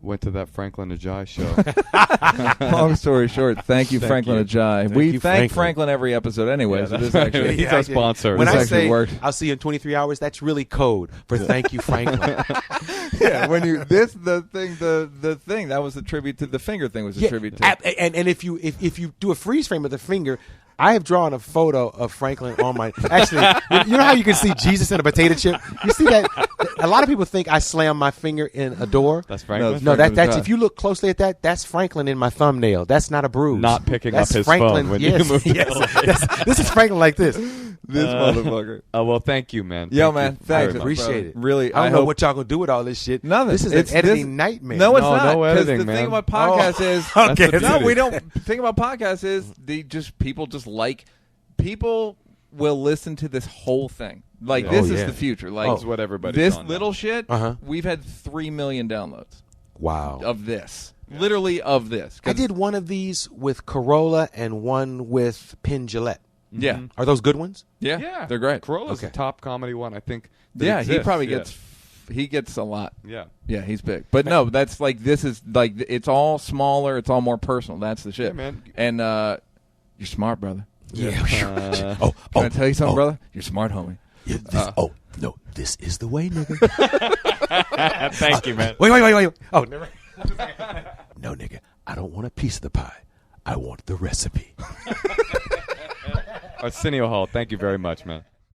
went to that Franklin Ajay show. Long story short, thank you, Franklin you. Ajay. Thank We you, thank Franklin. Franklin every episode anyway, Yeah, so that's this actually... He's our sponsor. When This I actually say worked. I'll see you in 23 hours, that's really code for thank you, Franklin. Yeah, when you the thing that was a tribute to the finger thing was a tribute to And if you do a freeze frame of the finger, I have drawn a photo of Franklin on my. Actually, you know how you can see Jesus in a potato chip? You see that? A lot of people think I slam my finger in a door. That's Franklin. it's No, Franklin's that's eye. if you look closely at that, that's Franklin in my thumbnail. That's not a bruise. Not picking That's up his Franklin, phone when yes, you move to yes. the light. This is Franklin like this. this motherfucker. Well, thank you, man. Yo, Thank man, you thanks. very much. Appreciate it. Really, I don't know hope- what y'all gonna do with all this shit. Nothing. This is It's an editing this- nightmare. No, it's No, not. no 'cause editing, the thing man. about podcasts is Okay, no, that's we it. don't. The thing about podcasts is people just like people will listen to this whole thing. Like Yeah. this Oh, is yeah. the future. Like This is what everybody's this on now. little shit. Uh-huh. We've had 3 million downloads Wow. of this. Literally of this. 'Cause- I did one of these with Corolla and one with Penn Jillette. Yeah. Are those good ones? Yeah. Yeah, They're great. Corolla's Okay. the top comedy one, I think. that Yeah, he exists. probably Yeah. gets a lot. Yeah. Yeah, he's big. But no, that's like this is like it's all smaller, it's all more personal. That's the shit. Yeah, man. And You're smart, brother. Yeah. Can I tell you something, brother? You're smart, homie. Yeah, no, this is the way, nigga. Thank you, man. Wait. Oh, never. No, nigga, I don't want a piece of the pie. I want the recipe. Arsenio Hall, thank you very much, man.